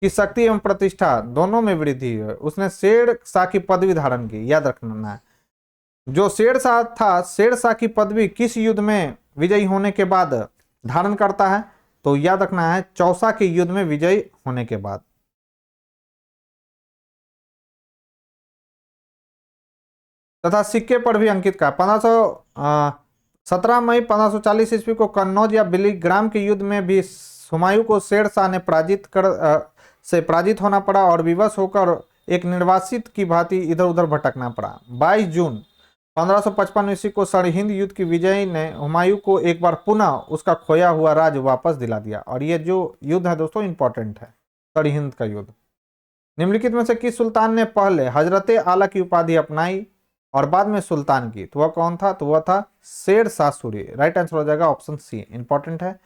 की शक्ति एवं प्रतिष्ठा दोनों में वृद्धि हुई। उसने शेर शाह की पदवी धारण की, याद रखना है। जो शेर शाह था, शेर शाह की पदवी किस युद्ध में विजयी होने के बाद धारण करता है? तो याद रखना है, चौसा के युद्ध में विजयी होने के बाद। तथा सिक्के पर भी अंकित का 17 मई 1540 ईस्वी को कन्नौज या बिलीग्राम के युद्ध में भी हुमायूं को शेर शाह ने पराजित होना पड़ा और विवश होकर एक निर्वासित की भांति इधर उधर भटकना पड़ा। 22 जून 1555 ईस्वी को सरहिंद युद्ध की विजय ने हुमायूं को एक बार पुनः उसका खोया हुआ राज वापस दिला दिया। और ये जो युद्ध है दोस्तों इंपॉर्टेंट है, सरहिंद का युद्ध। निम्नलिखित में से किस सुल्तान ने पहले हजरते आला की उपाधि अपनाई और बाद में सुल्तान की? तो वह कौन था? तो वह था शेर शाह सूरी। राइट आंसर हो जाएगा ऑप्शन सी, इंपॉर्टेंट है।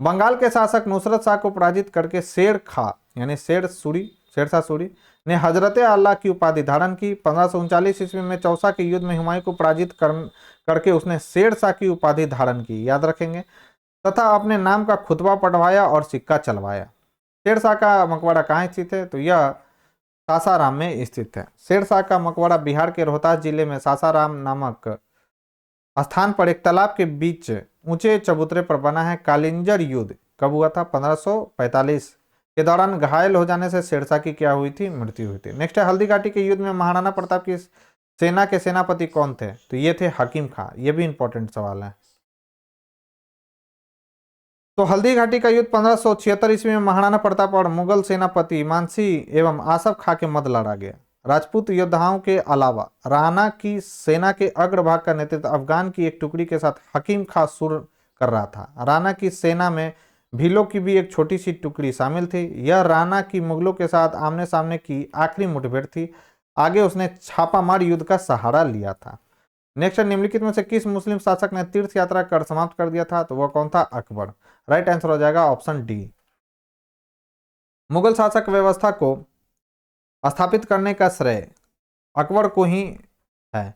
बंगाल के शासक नुसरत शाह को पराजित करके शेर खां यानी शेर शाह सूरी ने हजरते आला की उपाधि धारण की। 1539 ईस्वी में चौसा के युद्ध में हुमायूं को पराजित करके उसने शेर शाह की उपाधि धारण की, याद रखेंगे। तथा अपने नाम का खुतबा पढ़वाया और सिक्का चलवाया। शेर शाह का मकबरा कहाँ स्थित है? तो यह सासाराम में स्थित है। शेर शाह का मकबरा बिहार के रोहतास जिले में सासाराम नामक स्थान पर एक तालाब के बीच ऊंचे चबूतरे पर बना है। कालिंजर युद्ध कब हुआ था? 1545 के दौरान घायल हो जाने से शेरशाह की क्या हुई थी? मृत्यु हुई थी। नेक्स्ट है, हल्दी घाटी के युद्ध में महाराणा प्रताप की सेना के सेनापति कौन थे? तो ये थे हकीम खां। ये भी इंपॉर्टेंट सवाल है। तो हल्दी घाटी का युद्ध 1576 ईस्वी में महाराणा प्रताप और मुगल सेनापति मानसी एवं आसफ खां के मध्य लड़ा गया। राजपूत योद्धाओं के अलावा राणा की सेना के अग्रभाग का नेतृत्व अफगान की एक टुकड़ी के साथ हकीम खां सुर कर रहा था। राणा की सेना में भीलों की भी एक छोटी सी टुकड़ी शामिल थी। यह राणा की मुगलों के साथ आमने सामने की आखिरी मुठभेड़ थी। आगे उसने छापामार युद्ध का सहारा लिया था। नेक्स्ट, निम्नलिखित में से किस मुस्लिम शासक ने तीर्थ यात्रा कर समाप्त कर दिया था? तो वह कौन था? अकबर। राइट आंसर हो जाएगा ऑप्शन डी। मुगल शासक व्यवस्था को स्थापित करने का श्रेय अकबर को ही है।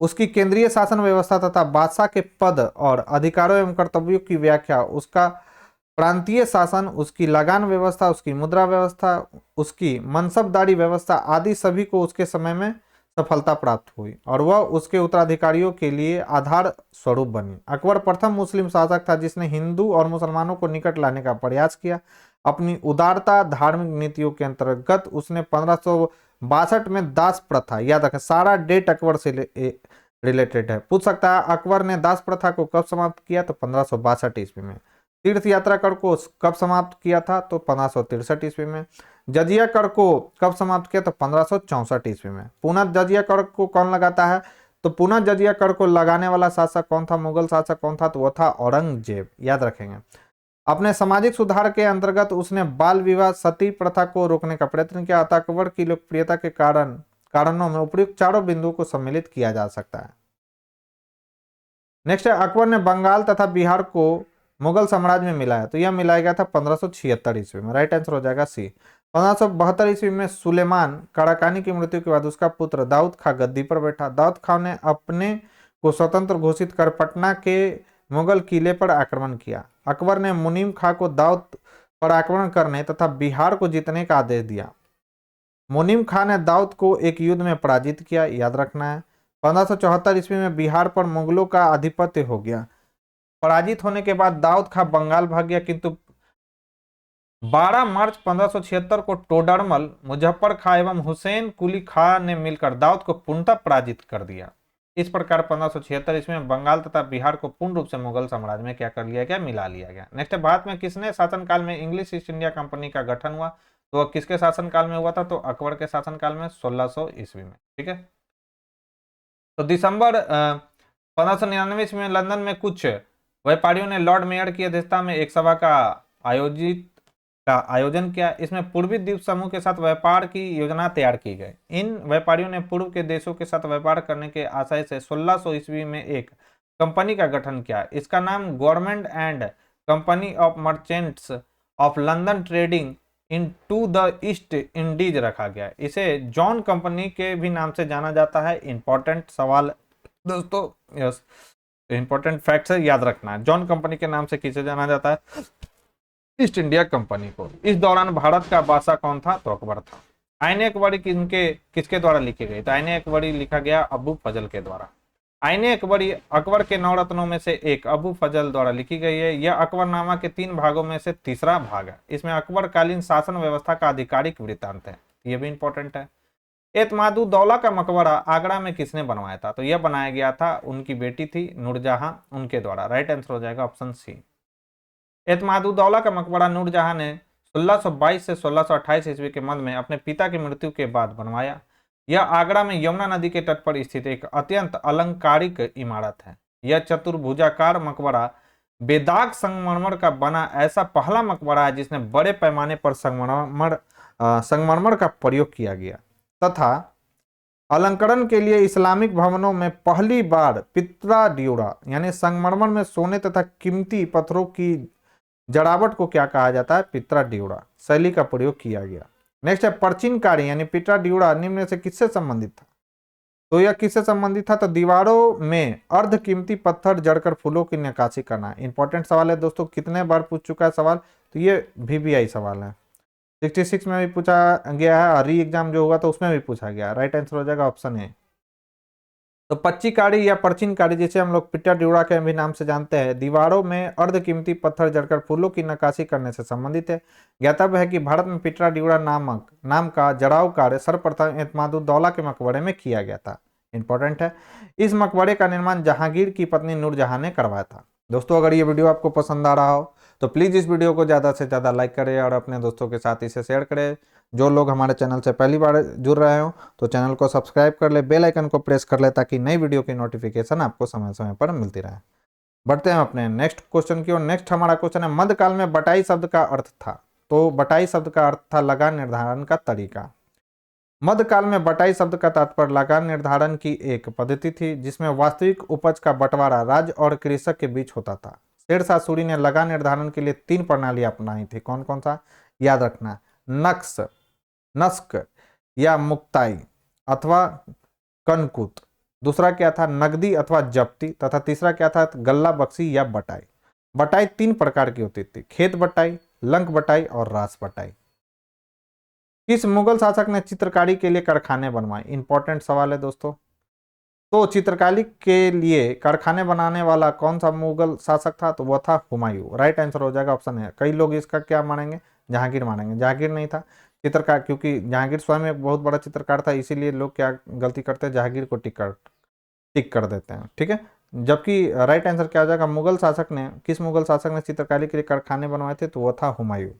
उसकी केंद्रीय शासन व्यवस्था तथा बादशाह के पद और अधिकारों एवं कर्तव्यों की व्याख्या, उसका प्रांतीय शासन, उसकी लगान व्यवस्था, उसकी मुद्रा व्यवस्था, उसकी मनसबदारी व्यवस्था आदि सभी को उसके समय में सफलता प्राप्त हुई और वह उसके उत्तराधिकारियों के लिए आधार स्वरूप बनी। अकबर प्रथम मुस्लिम शासक था जिसने हिंदू और मुसलमानों को निकट लाने का प्रयास किया। अपनी उदारता धार्मिक नीतियों के अंतर्गत उसने 1562 में दास प्रथा, याद रखें सारा डेट अकबर से रिलेटेड है, पूछ सकता है अकबर ने दास प्रथा को कब समाप्त किया? तो 1562 ईस्वी में। तीर्थ यात्रा कर को कब समाप्त किया था? तो 1563 ईस्वी में। जजिया कर को कब समाप्त किया? तो 1564 ईस्वी में। पुनः जजिया कर को कौन लगाता है? तो पुनः जजिया कर को लगाने वाला शासक कौन था? मुगल शासक कौन था? तो वह था औरंगजेब, याद रखेंगे। अपने सामाजिक सुधार के अंतर्गत उसने बाल विवाह सती प्रथा को रोकने का प्रयत्न किया। अतः अकबर की लोकप्रियता के कारणों में उपर्युक्त चारों बिंदुओं को सम्मिलित किया जा सकता है। नेक्स्ट है, अकबर ने बंगाल तथा बिहार को मुगल साम्राज्य में मिलाया। तो यह मिलाया गया था 1576 ईस्वी में। राइट आंसर हो जाएगा सी। 1572 ईस्वी में सुलेमान काराकानी की मृत्यु के बाद उसका पुत्र दाऊद खां गद्दी पर बैठा। दाऊद खां ने अपने को स्वतंत्र घोषित कर पटना के मुगल किले पर आक्रमण किया। अकबर ने मुनीम खां को दाऊद पर आक्रमण करने तथा बिहार को जीतने का आदेश दिया। मुनीम खां ने दाऊद को एक युद्ध में पराजित किया, याद रखना है। 1574 ईस्वी में बिहार पर मुगलों का आधिपत्य हो गया। पराजित होने के बाद दाऊद खां बंगाल भाग गया, किंतु 12 मार्च 1576 को टोडरमल, मुजफ्फर खां एवं हुसैन कुली खां ने मिलकर दाऊद को पूर्णतः पराजित कर दिया। इस प्रकार 1576 ईस्वी में बंगाल तथा बिहार को पूर्ण रूप से मुगल साम्राज्य में क्या कर लिया गया? मिला लिया गया। नेक्स्ट, भारत में किसने शासनकाल में इंग्लिश ईस्ट इंडिया कंपनी का गठन हुआ? तो वह किसके शासनकाल में हुआ था? तो अकबर के शासनकाल में 1600 ईस्वी में। ठीक है, तो दिसंबर 1599 ईस्वी में लंदन में कुछ व्यापारियों ने लॉर्ड मेयर की अध्यक्षता में एक सभा का आयोजन किया। इसमें पूर्वी द्वीप समूह के साथ व्यापार की योजना तैयार की गई। इन व्यापारियों ने पूर्व के देशों के साथ व्यापार करने के आशय से 1600 ईस्वी में एक कंपनी का गठन किया। इसका नाम government and company of merchants of London trading into the East Indies रखा गया। इसे जॉन कंपनी के भी नाम से जाना जाता है। इंपॉर्टेंट सवाल दोस्तों, यस इंपॉर्टेंट फैक्ट्स है, याद रखना है। जॉन कंपनी के नाम से किसे जाना जाता है? ईस्ट इंडिया कंपनी को। इस दौरान भारत का बादशाह कौन था? तो अकबर था। आईने अकबरी किसके द्वारा लिखी गई? तो आईने अकबरी लिखा गया अबू फजल के द्वारा। आईने अकबरी अकबर के 9 रत्नों में से एक अबू फजल द्वारा लिखी गई है। यह अकबरनामा के 3 भागों में से तीसरा भाग है। इसमें अकबरकालीन शासन व्यवस्था का आधिकारिक वृत्तांत है। ये भी इंपॉर्टेंट है। एतमादुद्दौला का मकबरा आगरा में किसने बनवाया था? तो यह बनाया गया था, उनकी बेटी थी नूरजहां, उनके द्वारा। राइट आंसर हो जाएगा ऑप्शन सी। एतमादुद्दौला का मकबरा नूरजहां ने 1622 से 1628 ईस्वी के मध्य में अपने पिता की मृत्यु के बाद बनवाया। यह आगरा में यमुना नदी के तट पर स्थित एक अत्यंत अलंकारिक इमारत है। यह चतुर्भुजाकार मकबरा बेदाग संगमरमर का बना ऐसा पहला मकबरा है जिसने बड़े पैमाने पर संगमरमर का प्रयोग किया गया तथा अलंकरण के लिए इस्लामिक भवनों में पहली बार पित्रा ड्यूरा यानी संगमरमर में सोने तथा कीमती पत्थरों की जड़ावट को क्या कहा जाता है? पित्रा ड्यूरा शैली का प्रयोग किया गया। नेक्स्ट है प्राचीनकारी यानी पित्रा ड्यूरा निम्न से किससे संबंधित था? तो यह किससे संबंधित था? तो दीवारों में अर्ध कीमती पत्थर जड़कर फूलों की नक्काशी करना। इंपॉर्टेंट सवाल है दोस्तों, कितने बार पूछ चुका है सवाल, तो ये VBI सवाल है। 66 में भी पूछा गया है, री एग्जाम जो हुआ तो उसमें भी पूछा गया। राइट आंसर हो जाएगा ऑप्शन ए। तो पच्चीकारी या प्राचीनकारी जिसे हम लोग पित्रा ड्यूरा के भी नाम से जानते हैं, दीवारों में अर्ध कीमती पत्थर जड़कर फूलों की नक्काशी करने से संबंधित है। ज्ञातव्य है कि भारत में पित्रा ड्यूरा नाम का जड़ाऊ कार्य सर्वप्रथम एतमादुद्दौला के मकबरे में किया गया था। इंपॉर्टेंट है। इस मकबरे का निर्माण जहांगीर की पत्नी नूरजहां ने करवाया था। दोस्तों अगर ये वीडियो आपको पसंद आ रहा हो तो प्लीज इस वीडियो को ज्यादा से ज्यादा लाइक करें और अपने दोस्तों के साथ इसे शेयर करें। जो लोग हमारे चैनल से पहली बार जुड़ रहे हो तो चैनल को सब्सक्राइब कर ले, बेल आइकन को प्रेस कर ले ताकि नई वीडियो की नोटिफिकेशन आपको समय समय पर मिलती रहे। बढ़ते हैं अपने नेक्स्ट क्वेश्चन की ओर। नेक्स्ट हमारा क्वेश्चन है मध्यकाल में बटाई शब्द का अर्थ था। तो बटाई शब्द का अर्थ था लगान निर्धारण का तरीका। मध्यकाल में बटाई शब्द का तात्पर्य लगान निर्धारण की एक पद्धति थी जिसमें वास्तविक उपज का बंटवारा राज्य और कृषक के बीच होता था। शेरशाह सूरी ने लगान निर्धारण के लिए 3 प्रणाली अपनाई थी। कौन कौन सा? याद रखना, नस्क या मुक्ताई अथवा कनकुत। दूसरा क्या था? नगदी अथवा जब्ती। तथा तीसरा क्या था? गल्ला बख्शी या बटाई। बटाई 3 प्रकार की होती थी, खेत बटाई, लंक बटाई और रास बटाई। किस मुगल शासक ने चित्रकारी के लिए कारखाने बनवाए? इंपॉर्टेंट सवाल है दोस्तों। तो चित्रकारी के लिए कारखाने बनाने वाला कौन सा मुगल शासक था? तो वह था हुमायूं। राइट आंसर हो जाएगा ऑप्शन है। कई लोग इसका क्या मानेंगे? जहांगीर मानेंगे। जहांगीर नहीं था चित्रकार, क्योंकि जहांगीर स्वयं एक बहुत बड़ा चित्रकार था, इसीलिए लोग क्या गलती करते हैं, जहांगीर को टिक कर देते हैं। ठीक है, जबकि राइट आंसर क्या हो जाएगा? मुगल शासक ने, किस मुगल शासक ने चित्रकारी के लिए कारखाने बनवाए थे? तो वह था हुमायूं।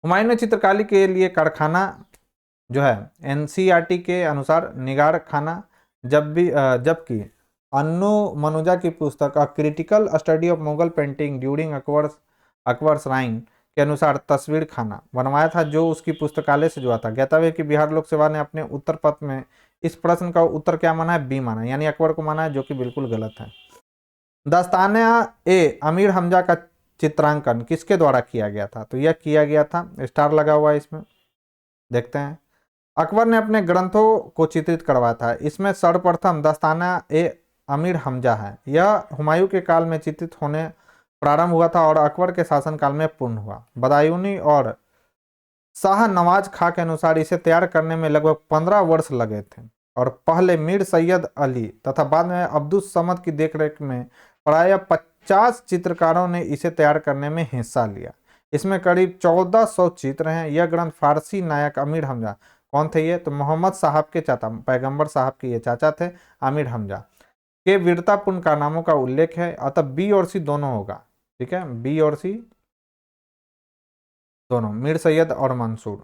हुमायूं ने चित्रकारी के लिए कारखाना जो है NCERT के अनुसार निगार खाना, जबकि अन्नू मनुजा की पुस्तक a critical study of Mughal painting during Akbar's reign के अनुसार तस्वीर खाना बनवाया था, जो उसकी पुस्तकालय से जुड़ा था। ज्ञातव्य है कि बिहार लोक सेवा ने अपने उत्तर पत्र में इस प्रश्न का उत्तर क्या माना है? बी माना है, यानी अकबर को माना है, जो कि बिल्कुल गलत है। दस्ताने अमीर हमजा का चित्रांकन किसके द्वारा किया गया था? तो यह किया गया था, स्टार लगा हुआ है इसमें, देखते हैं। अकबर ने अपने ग्रंथों को चित्रित करवाया था। इसमें सर्वप्रथम दस्ताना-ए-अमीर हमजा है। यह हुमायूं के काल में चित्रित होने प्रारंभ हुआ था और अकबर के शासनकाल में पूर्ण हुआ। बदायूनी और शाह नवाज खां के अनुसार इसे तैयार करने में लगभग 15 वर्ष लगे थे और पहले मीर सैयद अली तथा बाद में अब्दुस समद की देखरेख में प्रायः 50 चित्रकारों ने इसे तैयार करने में हिस्सा लिया। इसमें करीब 1400 चित्र हैं। यह ग्रंथ फारसी नायक अमीर हमजा, कौन थे ये? तो मोहम्मद साहब के चाचा, पैगंबर साहब के ये चाचा थे आमिर हमजा, के वीरतापूर्ण कारनामों का उल्लेख है। अतः बी और सी दोनों होगा। ठीक है, बी और सी दोनों, मीर सैयद और मंसूर।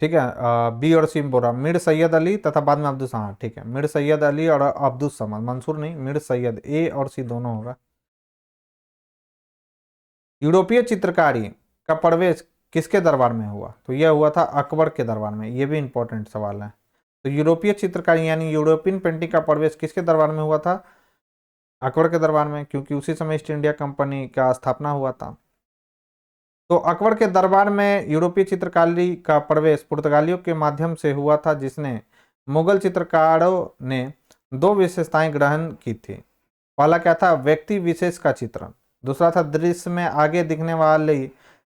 ठीक है, बी और सी बोल रहा, मीर सैयद अली तथा बाद में अब्दुल समद। ठीक है, मीर सैयद अली और अब्दुल समद, मंसूर नहीं, मीर सैयद। ए और सी दोनों होगा। यूरोपीय चित्रकारी का प्रवेश किसके दरबार में हुआ? तो यह हुआ था अकबर के दरबार में। यह भी इंपॉर्टेंट सवाल है। तो यूरोपीय चित्रकारी यानी यूरोपियन पेंटिंग का प्रवेश किसके दरबार में हुआ था? अकबर के दरबार में, क्योंकि उसी समय ईस्ट इंडिया कंपनी का स्थापना हुआ था। तो अकबर के दरबार में यूरोपीय चित्रकारी का प्रवेश पुर्तगालियों के माध्यम से हुआ था, जिसने मुगल चित्रकारों ने दो विशेषताएं ग्रहण की थी। पहला क्या था? व्यक्ति विशेष का चित्रण। दूसरा था दृश्य में आगे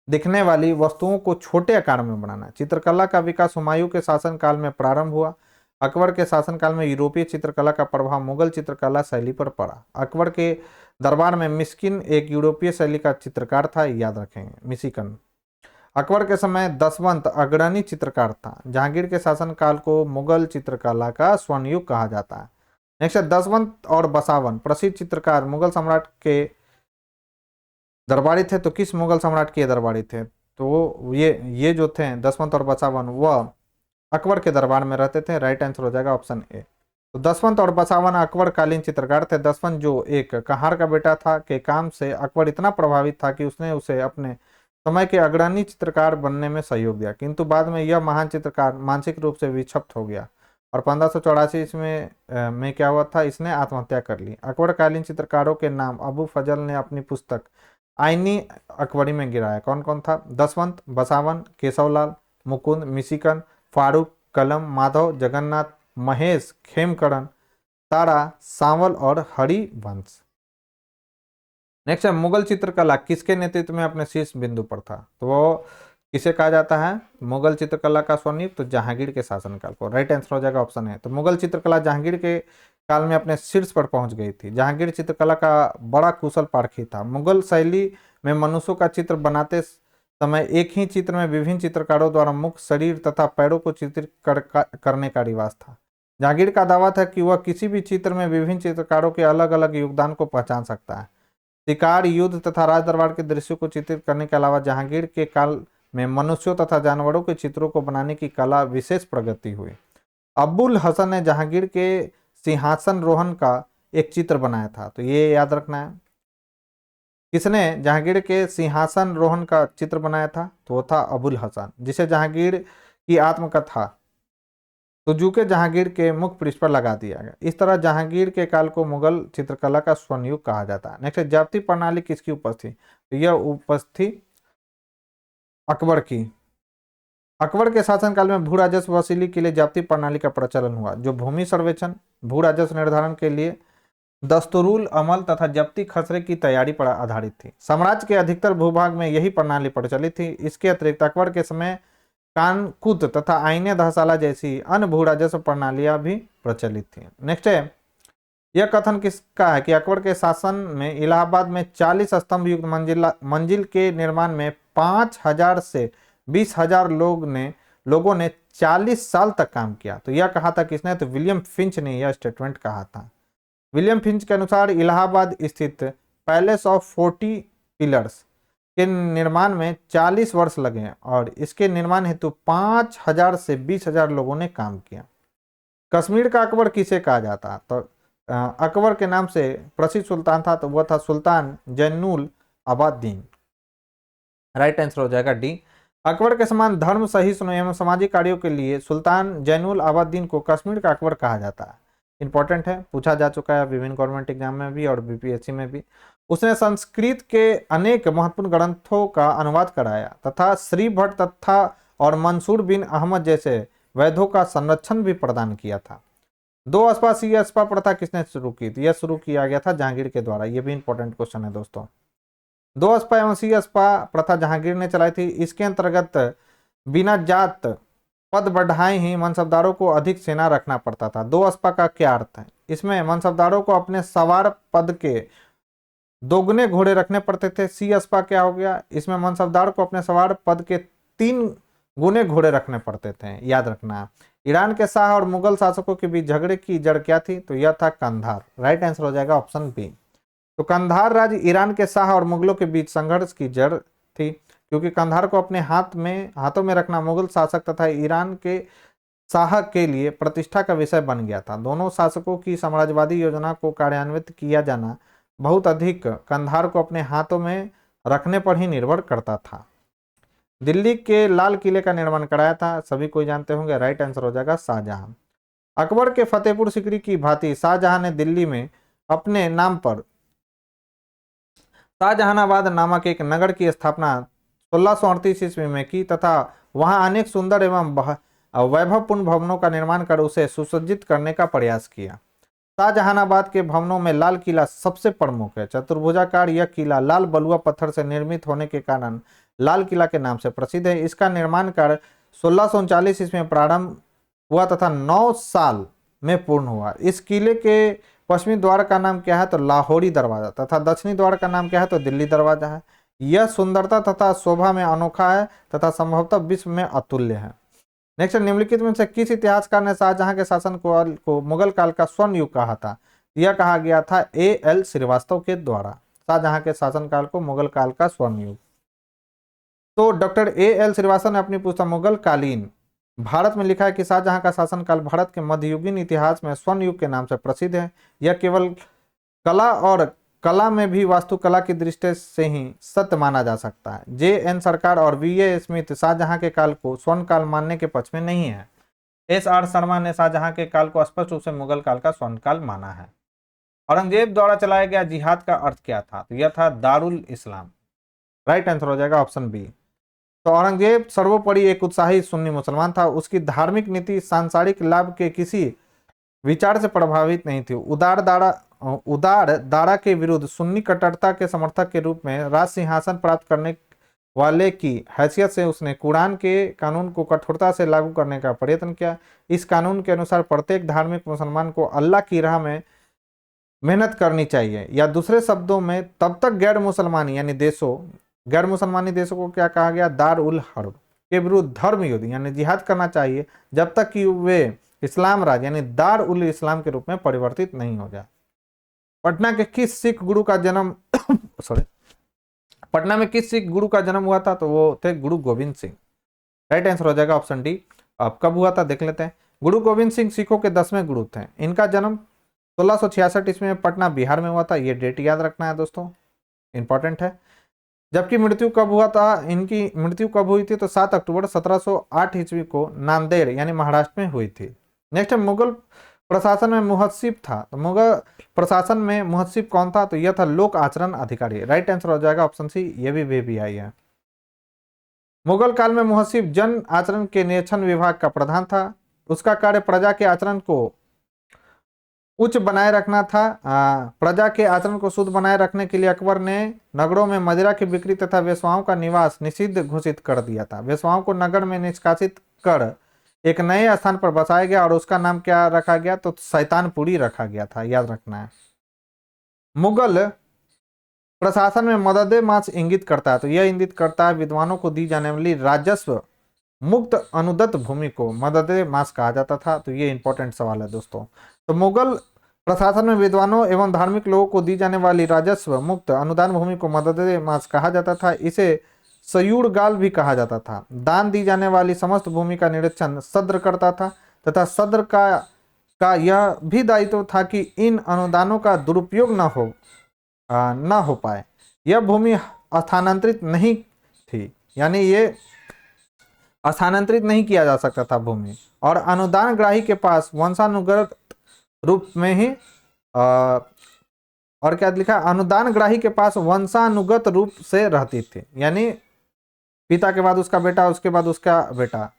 दिखने वाली वस्तुओं को छोटे आकार में बनाना। चित्रकला का विकास हुमायूं के शासनकाल में प्रारंभ हुआ। अकबर के शासनकाल में यूरोपीय चित्रकला का प्रभाव मुगल चित्रकला शैली पर पड़ा। अकबर के दरबार में मिस्किन एक यूरोपीय शैली का चित्रकार था, याद रखेंगे, मिस्किन। अकबर के समय दसवंत अग्रणी चित्रकार था। जहांगीर के शासनकाल को मुगल चित्रकला का स्वर्ण युग कहा जाता है। नेक्स्ट है दसवंत और बसावन, प्रसिद्ध चित्रकार मुगल सम्राट के दरबारी थे। तो किस मुगल सम्राट के दरबारी थे? तो ये जो थे दसवंत और बसावन, वह अकबर के दरबार में रहते थे। राइट आंसर हो जाएगा ऑप्शन ए। तो दसवंत और बसावन अकबर कालीन चित्रकार थे। दसवंत जो एक कहार का बेटा था, के काम से अकबर इतना प्रभावित था कि उसने उसे अपने समय के अग्रणी चित्रकार बनने में सहयोग दिया, किंतु बाद में यह महान चित्रकार मानसिक रूप से विक्षिप्त हो गया और 1584 में क्या हुआ था? इसने आत्महत्या कर ली। अकबर कालीन चित्रकारों के नाम अबू फजल ने अपनी पुस्तक आईनी अकबरी में गिराया। कौन कौन था? दसवंत, बसावन, केशवलाल, मुकुंद, मिशिकन, फारूक, कलम, माधव, जगन्नाथ, महेश, खेमकरण, तारा, सांवल और हरिवंश। नेक्स्ट है मुगल चित्रकला किसके नेतृत्व में अपने शीर्ष बिंदु पर था? तो वो किसे कहा जाता है मुगल चित्रकला का स्वर्ण युग? तो जहांगीर के शासनकाल को। राइट आंसर हो जाएगा ऑप्शन है। तो मुगल चित्रकला जहांगीर के काल में अपने शीर्ष पर पहुंच गई थी। जहांगीर चित्रकला का बड़ा कुशल पारखी था। मुगल शैली में मनुष्यों का चित्र बनाते समय एक ही चित्र में विभिन्न चित्रकारों द्वारा मुख, शरीर तथा पैरों को चित्रित करने का रिवाज था। जहांगीर का दावा था कि वह किसी भी चित्र में विभिन्न चित्रकारों के अलग अलग योगदान को पहचान सकता है। शिकार, युद्ध तथा राज दरबार के दृश्यों को चित्रित करने के अलावा जहांगीर के काल में मनुष्यों तथा जानवरों के चित्रों को बनाने की कला विशेष प्रगति हुई। अबुल हसन ने जहांगीर के सिंहासन रोहन का एक चित्र बनाया था। तो ये याद रखना है, किसने जहांगीर के सिंहासन रोहन का चित्र बनाया था? तो वो था अबुल हसन, जिसे जहांगीर की आत्मकथा तुजू के जहांगीर के मुख पृष्ठ पर लगा दिया गया। इस तरह जहांगीर के काल को मुगल चित्रकला का स्वर्ण युग कहा जाता है। नेक्स्ट, जाप्ती प्रणाली किसकी उपज थी? तो यह उपज थी अकबर की। अकबर के शासनकाल में भू राजस्व वसूली के लिए जाप्ती प्रणाली का प्रचलन हुआ, जो भूमि सर्वेक्षण, भू राजस्व निर्धारण के लिए दस्तूरुल अमल तथा जब्ती खसरे की तैयारी पर आधारित थी। साम्राज्य के अधिकतर भूभाग में यही प्रणाली प्रचलित थी। इसके अतिरिक्त अकबर के समय कानकुत तथा आईने दहसाला जैसी अन्य भू राजस्व प्रणालियां भी प्रचलित थी। नेक्स्ट है, यह कथन किसका है कि अकबर के शासन में इलाहाबाद में 40 स्तंभ युक्त मंजिल के निर्माण में 5000 से 20,000 लोगों ने 40 साल तक काम किया? तो यह कहा था किसने? तो विलियम फिंच ने यह स्टेटमेंट कहा था। विलियम फिंच के अनुसार इलाहाबाद स्थित पैलेस ऑफ 40 पिलर्स के निर्माण में 40 वर्ष लगे और इसके निर्माण हेतु 5000 से 20,000 लोगों ने काम किया। कश्मीर का अकबर किसे कहा जाता? तो अकबर के नाम से प्रसिद्ध सुल्तान था, तो वह था सुल्तान जैनुल आबादीन। राइट आंसर हो जाएगा डी। अकबर के समान धर्म सहिष्णु एवं सामाजिक कार्यों के लिए सुल्तान जैनुल आबादीन को कश्मीर का अकबर कहा जाता है। इंपॉर्टेंट है, पूछा जा चुका है विभिन्न गवर्नमेंट एग्जाम में भी और बीपीएससी में भी। उसने संस्कृत के अनेक महत्वपूर्ण ग्रंथों का अनुवाद कराया तथा श्री भट्ट तथा और मंसूर बिन अहमद जैसे वैद्यों का संरक्षण भी प्रदान किया था। 2 अस्पा सी अस्पा प्रथा किसने शुरू की थी? यह शुरू किया गया था जहांगीर के द्वारा। यह भी इंपॉर्टेंट क्वेश्चन है दोस्तों। 2 अस्पा एवं सी अस्पा प्रथा जहांगीर ने चलाई थी। इसके अंतर्गत बिना जात पद बढ़ाए ही मनसबदारों को अधिक सेना रखना पड़ता था। 2 अस्पा का क्या अर्थ है? इसमें मनसबदारों को अपने सवार पद के दोगुने घोड़े रखने पड़ते थे। सी अस्पा क्या हो गया? इसमें मनसबदार को अपने सवार पद के 3 गुने घोड़े रखने पड़ते थे, याद रखना। ईरान के शाह और मुगल शासकों के बीच झगड़े की जड़ क्या थी? तो यह था कंधार। राइट आंसर हो जाएगा ऑप्शन बी। तो कंधार राज्य ईरान के शाह और मुगलों के बीच संघर्ष की जड़ थी, क्योंकि कंधार को अपने हाथों में रखना मुगल शासक तथा ईरान के शाह के लिए प्रतिष्ठा का विषय बन गया था। दोनों शासकों की साम्राज्यवादी योजना को कार्यान्वित किया जाना बहुत अधिक कंधार को अपने हाथों में रखने पर ही निर्भर करता था। दिल्ली के लाल किले का निर्माण कराया था, सभी कोई जानते होंगे। राइट आंसर हो जाएगा शाहजहां। अकबर के फतेहपुर सीकरी की भांति शाहजहां ने दिल्ली में अपने नाम पर शाहजहानाबाद नामक एक नगर की स्थापना 1638 ईस्वी में की तथा वहां अनेक सुंदर एवं वैभवपूर्ण भवनों का निर्माण कर उसे सुसज्जित करने का प्रयास किया। शाहजहानाबाद के भवनों में लाल किला सबसे प्रमुख है। चतुर्भुजाकार यह किला लाल बलुआ पत्थर से निर्मित होने के कारण लाल किला के नाम से प्रसिद्ध है। इसका निर्माण कार्य 1639 ईस्वी में प्रारंभ हुआ तथा 9 साल में पूर्ण हुआ। इस किले के पश्चिमी द्वार का नाम क्या है तो लाहौरी दरवाजा तथा दक्षिणी द्वार का नाम क्या है तो दिल्ली दरवाजा है। यह सुंदरता तथा शोभा में अनोखा है तथा संभवतः विश्व में अतुल्य है। नेक्स्ट, निम्नलिखित में से किस इतिहासकार ने शाहजहां के शासन को मुगल काल का स्वर्ण युग कहा था? यह कहा गया था A.L. श्रीवास्तव के द्वारा। शाहजहां के शासनकाल को मुगल काल का स्वर्ण युग। तो डॉक्टर A.L. श्रीवास्तव ने अपनी पुस्तक मुगल कालीन भारत में लिखा है कि शाहजहां का शासनकाल भारत के मध्ययुगीन इतिहास में स्वर्ण युग के नाम से प्रसिद्ध है। यह केवल कला और कला में भी वास्तुकला की दृष्टि से ही सत्य माना जा सकता है। J.N. सरकार और V.A. स्मिथ शाहजहां के काल को स्वर्ण काल मानने के पक्ष में नहीं है। S.R. शर्मा ने शाहजहां के काल को स्पष्ट रूप से मुगल काल का स्वर्ण काल माना है। औरंगजेब द्वारा चलाया गया जिहाद का अर्थ क्या था? तो यह था दारुल इस्लाम। राइट आंसर हो जाएगा ऑप्शन बी। तो औरंगजेब सर्वोपरि एक उत्साही सुन्नी मुसलमान था। उसकी धार्मिक नीति सांसारिक लाभ के किसी विचार से प्रभावित नहीं थी। उदार दारा के विरुद्ध सुन्नी कट्टरता के समर्थक के रूप में राज सिंहासन प्राप्त करने वाले की हैसियत से उसने कुरान के कानून को कठोरता से लागू करने का प्रयत्न किया। इस कानून के अनुसार प्रत्येक धार्मिक मुसलमान को अल्लाह की राह में मेहनत करनी चाहिए, या दूसरे शब्दों में तब तक गैर मुसलमानी देशों को क्या कहा गया? दार उल हर्ब के विरुद्ध धर्म युद्ध यानी जिहाद करना चाहिए जब तक कि वे इस्लाम राज यानी दार उल इस्लाम के रूप में परिवर्तित नहीं हो जाए। पटना में किस सिख गुरु का जन्म हुआ था? तो वो थे गुरु गोविंद सिंह। राइट आंसर हो जाएगा ऑप्शन डी। अब कब हुआ था देख लेते हैं। गुरु गोविंद सिंह सिखों के 10वें गुरु थे। इनका जन्म 1666 ईस्वी में पटना बिहार में हुआ था। ये डेट याद रखना है दोस्तों, इंपॉर्टेंट है। जबकि मृत्यु कब हुआ था? इनकी मृत्यु कब हुई थी? तो 7 अक्टूबर 1708 ईस्वी को नांदेड़ यानी महाराष्ट्र में हुई थी। नेक्स्ट, मुगल प्रशासन में मुहस्सिब था। तो मुगल प्रशासन में मुहस्सिब कौन था? तो यह था लोक आचरण अधिकारी। राइट आंसर हो जाएगा ऑप्शन सी। ये भी आई है। मुगल काल में मुहस्सिब जन आचरण के निरीक्षण विभाग का प्रधान था। उसका कार्य प्रजा के आचरण को उच्च बनाए रखना था। प्रजा के आचरण को शुद्ध बनाए रखने के लिए अकबर ने नगरों में मदिरा की बिक्री तथा वेश्याओं का निवास निषिद्ध घोषित कर दिया था। वेश्याओं को नगर में निष्कासित कर एक नए स्थान पर बसाया गया और उसका नाम क्या रखा गया? तो शैतानपुरी रखा गया था, याद रखना है। मुगल प्रशासन में मददे मास इंगित करता है। तो यह इंगित करता है विद्वानों को दी जाने वाली राजस्व मुक्त अनुदत्त भूमि को मददे मास कहा जाता था। तो ये इंपॉर्टेंट सवाल है दोस्तों। तो मुगल प्रशासन में विद्वानों एवं धार्मिक लोगों को दी जाने वाली राजस्व मुक्त अनुदान भूमि को मददे मास कहा जाता था। इसे सयूड़ गाल भी कहा जाता था। दान दी जाने वाली समस्त भूमि का निरीक्षण सद्र करता था तथा सद्र का यह भी दायित्व था कि इन अनुदानों का दुरुपयोग न हो पाए। यह भूमि स्थानांतरित नहीं थी, यानी ये स्थानांतरित नहीं किया जा सकता था भूमि, और अनुदान ग्राही के पास वंशानुगत रूप में ही और क्या लिखा? अनुदान ग्राही के पास वंशानुगत रूप से रहती थी, यानी पिता के बाद उसका बेटा, उसके बाद उसका बेटा।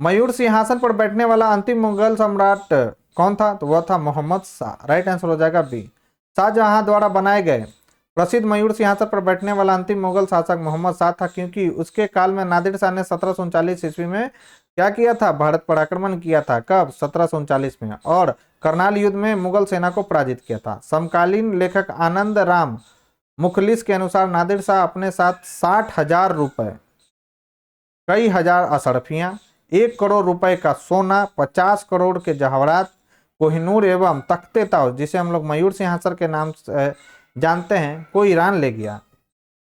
मयूर सिंहासन पर बैठने वाला अंतिम मुगल सम्राट कौन था? तो वह था मोहम्मद शाह। राइट आंसर हो जाएगा बी। शाहजहां द्वारा बनाए गए प्रसिद्ध मयूर सिंहासन पर बैठने वाला अंतिम मुगल शासक मोहम्मद शाह था, क्योंकि उसके काल में नादिर शाह ने 1739 ईस्वी में क्या किया था? भारत पर आक्रमण किया था। कब? 1739 में, और करनाल युद्ध में मुगल सेना को पराजित किया था। समकालीन लेखक आनंद राम मुखलिस के अनुसार नादिर शाह अपने साथ 60,000 रुपए, कई हजार अशरफियां, 1 करोड़ रुपए का सोना, 50 करोड़ के जवाहरात, कोहिनूर एवं तख्ते ताज, जिसे हम लोग मयूर सिंहासन के नाम से जानते हैं, को ईरान ले गया।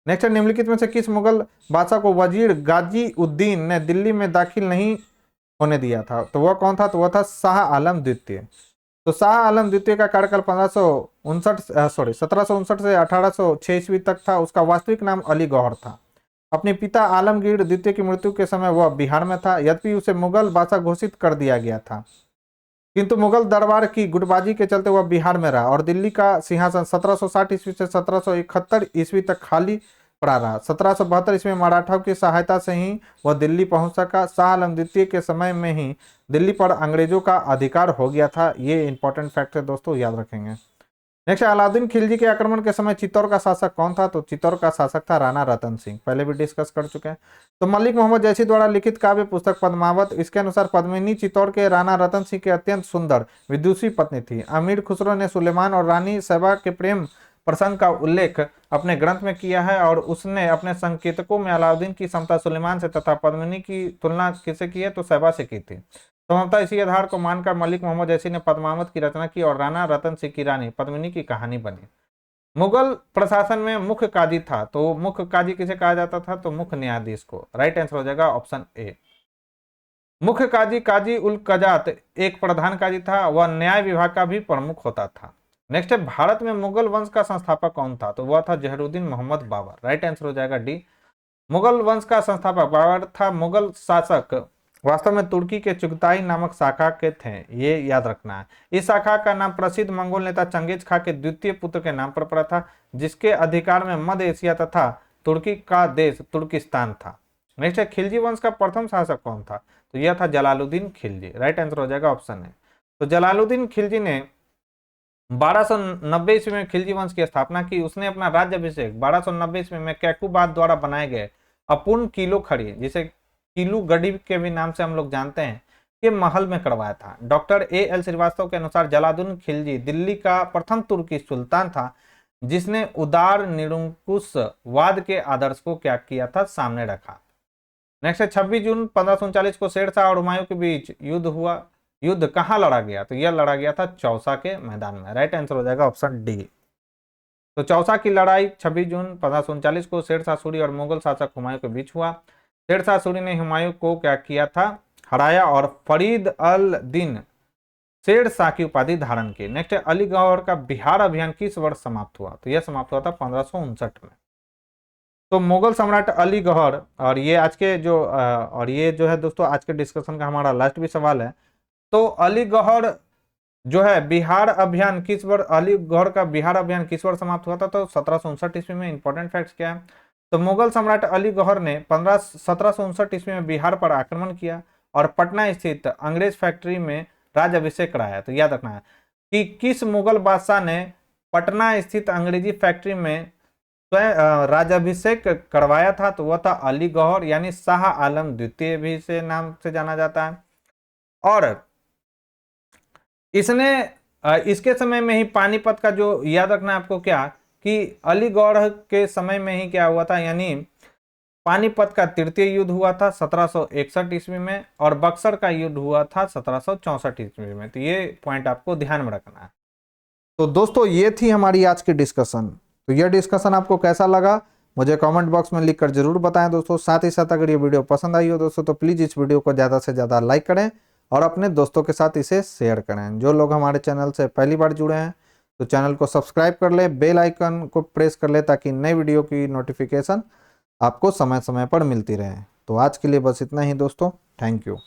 नेक्स्ट, निम्नलिखित में से किस मुगल बादशाह को वजीर गाजी उद्दीन ने दिल्ली में दाखिल नहीं होने दिया था? तो वह कौन था? तो वह था शाह आलम द्वितीय। तो शाह आलम द्वितीय का कार्यकाल 1759 से 1806 ईस्वी तक था। उसका वास्तविक नाम अली गौहर था। अपने पिता आलमगीर द्वितीय की मृत्यु के समय वह बिहार में था। यद्यपि उसे मुगल बादशाह घोषित कर दिया गया था, किंतु मुगल दरबार की गुटबाजी के चलते वह बिहार में रहा और दिल्ली का सिंहासन 1760 ईस्वी से 1771 ईस्वी तक खाली पड़ा रहा। 1772 ईस्वी में मराठाओं की सहायता से ही वह दिल्ली पहुंच सका। शाह आलम द्वितीय के समय में ही दिल्ली पर अंग्रेजों का अधिकार हो गया था। ये इंपॉर्टेंट फैक्ट है दोस्तों, याद रखेंगे। नेक्स्ट, अलाउद्दीन खिलजी के आक्रमण के समय चित्तौड़ का शासक कौन था? तो चित्तौड़ का शासक था राणा रतन सिंह, पहले भी डिस्कस कर चुके हैं। तो मलिक मोहम्मद जैसी द्वारा लिखित काव्य पुस्तक पद्मावत, इसके अनुसार पद्मिनी चित्तौड़ के राणा रतन सिंह की अत्यंत सुंदर विदुषी पत्नी थी। अमीर खुसरो ने सुलेमान और रानी सैबा के प्रेम प्रसंग का उल्लेख अपने ग्रंथ में किया है और उसने अपने संकेतकों में अलाउद्दीन की समता सुलेमान से तथा पद्मिनी की तुलना किससे की है? तो सैबा से की थी। संभवतः इसी आधार को मानकर मलिक मोहम्मद जैसी ने पद्मावत की रचना की और राणा रतन सिंह की रानी पद्मिनी की कहानी बनी। मुगल प्रशासन में मुख्य काजी था, तो मुख्य काजी किसे कहा जाता था? तो मुख्य न्यायाधीश को। राइट आंसर हो जाएगा ऑप्शन ए। मुख्य काजी काजी उल कजात एक प्रधान काजी था, वह न्याय विभाग का भी प्रमुख होता था। नेक्स्ट है, भारत में मुगल वंश का संस्थापक कौन था? तो वह था जहरुद्दीन मोहम्मद बाबर। राइट आंसर हो जाएगा डी। मुगल वंश का संस्थापक बाबर था। मुगल शासक वास्तव में तुर्की के चुगताई नामक शाखा के थे, ये याद रखना है। इस शाखा का नाम प्रसिद्ध मंगोल नेता चंगेज खां के द्वितीय पुत्र के नाम पर पड़ा था, जिसके अधिकार में मध्य एशिया तथा तुर्की का देश तुर्किस्तान था। नेक्स्ट है, खिलजी वंश का प्रथम शासक कौन था? तो यह था जलालुद्दीन खिलजी। राइट आंसर हो जाएगा ऑप्शन है। तो जलालुद्दीन खिलजी ने 1290 ईस्वी में खिलजी वंश की स्थापना की। उसने अपना राज्याभिषेक 1290 ईस्वी में कैकुबाद द्वारा बनाए गए अपूर्ण किलो खड़ी, जिसे किलू गढ़ी के भी नाम से हम लोग जानते हैं, के महल में करवाया था। Doctor A.L. श्रीवास्तव के अनुसार जलालुद्दीन खिलजी दिल्ली का प्रथम तुर्की सुल्तान था, जिसने उदार निरंकुशवाद के आदर्श को क्या किया था? सामने रखा। नेक्स्ट है, 26 जून 1539 को शेरशाह और हुमायूं के बीच युद्ध हुआ। युद्ध कहां लड़ा गया? तो यह लड़ा गया था चौसा के मैदान में। राइट आंसर हो जाएगा ऑप्शन डी। तो चौसा की लड़ाई 26 जून 1539 को शेरशाह सूरी और मुगल शासक हुमायूं के बीच हुआ। शेरशाह सूरी ने हुमायूं को क्या किया था? हराया और फरीद अल दीन शेरशाह की उपाधि धारण की। नेक्स्ट है, अलीगढ़ का बिहार अभियान किस वर्ष समाप्त हुआ? तो यह समाप्त हुआ था 1559 में। तो मुगल सम्राट अलीगढ़, और ये आज के जो है दोस्तों आज के डिस्कशन का हमारा लास्ट भी सवाल है। तो अलीगढ़ जो है बिहार अभियान किस वर्ष, अलीगढ़ का बिहार अभियान किस वर्ष समाप्त हुआ था? तो 1759 ईस्वी में। इंपॉर्टेंट फैक्ट्स क्या है? तो मुगल सम्राट अलीगढ़ ने 1759 ईस्वी में बिहार पर आक्रमण किया और पटना स्थित अंग्रेज फैक्ट्री में राज्याभिषेक कराया। तो याद रखना है कि किस मुगल बादशाह ने पटना स्थित अंग्रेजी फैक्ट्री में राज्याभिषेक करवाया था? तो वह था अलीगढ़, यानी शाह आलम द्वितीय भी से नाम से जाना जाता है। और इसने इसके समय में ही पानीपत का जो याद रखना है आपको क्या, कि अलीगढ़ के समय में ही क्या हुआ था, यानी पानीपत का तृतीय युद्ध हुआ था 1761 ईस्वी में और बक्सर का युद्ध हुआ था 1764 ईस्वी में। तो ये पॉइंट आपको ध्यान में रखना है। तो दोस्तों ये थी हमारी आज की डिस्कशन। तो यह डिस्कशन आपको कैसा लगा मुझे कमेंट बॉक्स में लिखकर जरूर बताएं दोस्तों। साथ ही साथ अगर ये वीडियो पसंद आई हो दोस्तों तो प्लीज़ इस वीडियो को ज़्यादा से ज़्यादा लाइक करें और अपने दोस्तों के साथ इसे शेयर करें। जो लोग हमारे चैनल से पहली बार जुड़े हैं तो चैनल को सब्सक्राइब कर ले, बेल आइकन को प्रेस कर ले ताकि नई वीडियो की नोटिफिकेशन आपको समय समय पर मिलती रहे। तो आज के लिए बस इतना ही दोस्तों, थैंक यू।